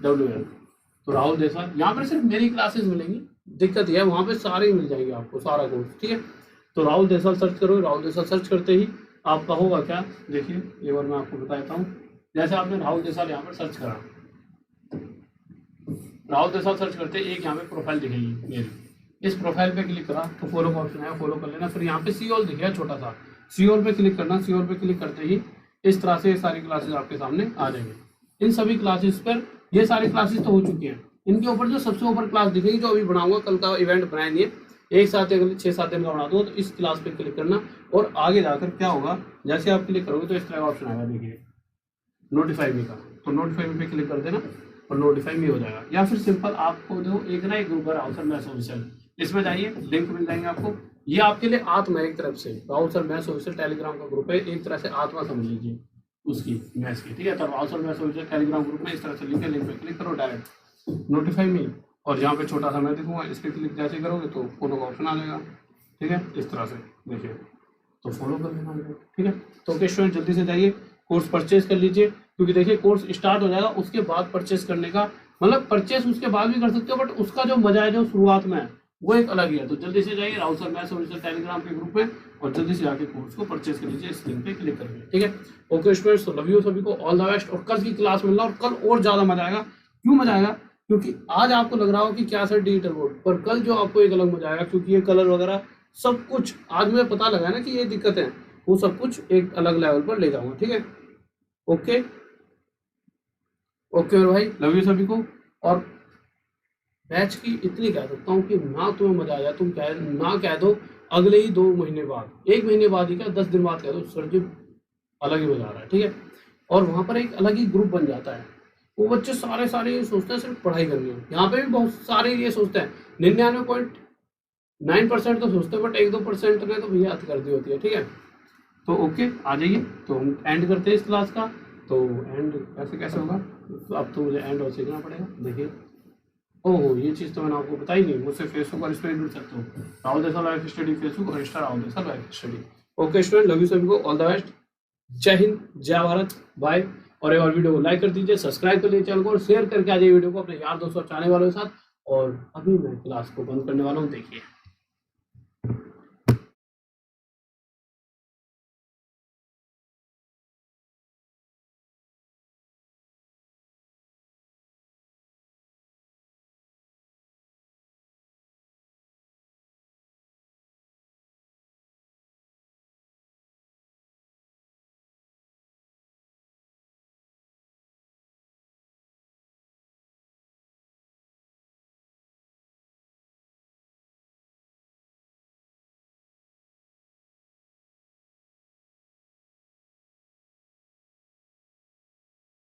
DESHWL। तो राहुल देसवाल, यहाँ पर सिर्फ मेरी क्लासेस मिलेंगी, दिक्कत यह है वहाँ पे सारे ही मिल जाएंगे आपको, सारा कोर्स, ठीक है। तो राहुल देसवाल सर्च करो। राहुल देसवाल सर्च करते ही आपका होगा क्या, देखिए एक बार मैं आपको बता देता हूँ। जैसे आपने राहुल देसवाल यहाँ पर सर्च करा, राहुल देसवाल सर्च करते ही एक यहाँ पे प्रोफाइल दिखेगी मेरी, इस प्रोफाइल पे क्लिक करा तो फॉलो का ऑप्शन है, फॉलो कर लेना। फिर यहाँ पे सी ऑल दिखेगा छोटा सा, सी ऑल पे क्लिक करना। सी ऑल पे क्लिक करते ही इस तरह से सारी क्लासेस आपके सामने आ जाएंगे। इन सभी क्लासेस पर, ये सारी क्लासेस तो हो चुकी हैं, इनके ऊपर जो सबसे ऊपर क्लास दिखेगी जो अभी बनाऊंगा, कल का इवेंट बनाएंगे, एक साथ अगले 6-7 दिन का बना दो, तो इस क्लास पे क्लिक करना। और आगे जाकर क्या होगा, जैसे आप क्लिक करोगे तो इस तरह का ऑप्शन आएगा, देखिए नोटिफाई मी का, तो नोटिफाई मी पे क्लिक कर देना और नोटिफाई मी हो जाएगा। या फिर सिंपल आपको जो एक ग्रुप है राहुल सर मैथ्स ऑफिशियल, इसमें जाइए, लिंक मिल जाएंगे आपको। ये आपके लिए आत्मा है एक तरफ से, Rahul sir maths official Telegram का ग्रुप है, एक तरह से आत्मा समझ लीजिए उसकी मैथ्स की, ठीक है। तो Rahul sir maths official Telegram group में इस तरह से लिंक है, लिंक पे क्लिक करो, डायरेक्ट नोटिफाई मी, और यहाँ पे छोटा सा मैं दिखूंगा, इस पर क्लिक जैसे करोगे तो फॉलो का ऑप्शन आ जाएगा, ठीक है। इस तरह से देखिए, तो फॉलो कर लेना, ठीक है। तो ओके स्टूडेंट, जल्दी से जाइए, कोर्स परचेज कर लीजिए, क्योंकि देखिए कोर्स स्टार्ट हो जाएगा, उसके बाद परचेज करने का मतलब परचेज उसके बाद भी कर सकते हो, बट उसका जो मजा है जो शुरुआत में है वो एक अलग ही है। तो जल्दी से जाइए Rahul sir maths official Telegram के ग्रुप में, और जल्दी से जाके कोर्स को परचेज कर लीजिए, इस लिंक पे क्लिक करके, ठीक है। ओके स्टूडेंट्स, तो लव यू सभी को, ऑल द बेस्ट। और कल की क्लास मिलना, और कल और ज्यादा मजा आएगा। क्यों मजा आएगा, क्योंकि आज आपको लग रहा हो कि क्या सर डिजिटल बोर्ड, पर कल जो आपको एक अलग मजा आएगा, क्योंकि ये कलर वगैरह सब कुछ आज मुझे पता लगा ना कि ये दिक्कत है, वो सब कुछ एक अलग लेवल पर ले जाऊंगा, ठीक है। ओके ओके और भाई लव यू सभी को। और बैच की इतनी कह सकता हूँ कि ना तुम्हें मजा आ जाए, तुम कह ना कह दो अगले ही 2 महीने बाद, 1 महीने बाद ही क्या 10 दिन बाद कह दो सर जी अलग ही मजा आ रहा है, ठीक है। और वहाँ पर एक अलग ही ग्रुप बन जाता है, वो बच्चे सारे ये सोचते हैं सिर्फ पढ़ाई करनी है। यहाँ पे भी बहुत सारे ये सोचते हैं, 99.9% तो सोचते हैं, बट 1-2% ने तो भैया हद कर दी होती है, ठीक है। तो ओके आ जाइए, तो हम एंड करते हैं इस क्लास का। तो एंड कैसे होगा, तो अब तो मुझे एंड और सीखना पड़ेगा। देखिए ओह ये चीज़ तो मैंने आपको बताई नहीं, मुझसे फेसबुक और इस पर जुड़ सकते हो, Rahul Deswal life study Facebook और Insta Rahul Deswal life study. Okay student, love you सभी को, ऑल द बेस्ट, जय हिंद, जय भारत, बाय। और एक और वीडियो को लाइक कर दीजिए, सब्सक्राइब कर लीजिए चैनल को, और शेयर करके आ जाइए वीडियो को अपने यार दोस्तों और चाहने वालों के साथ। और अभी मैं क्लास को बंद करने वाला हूँ, देखिए।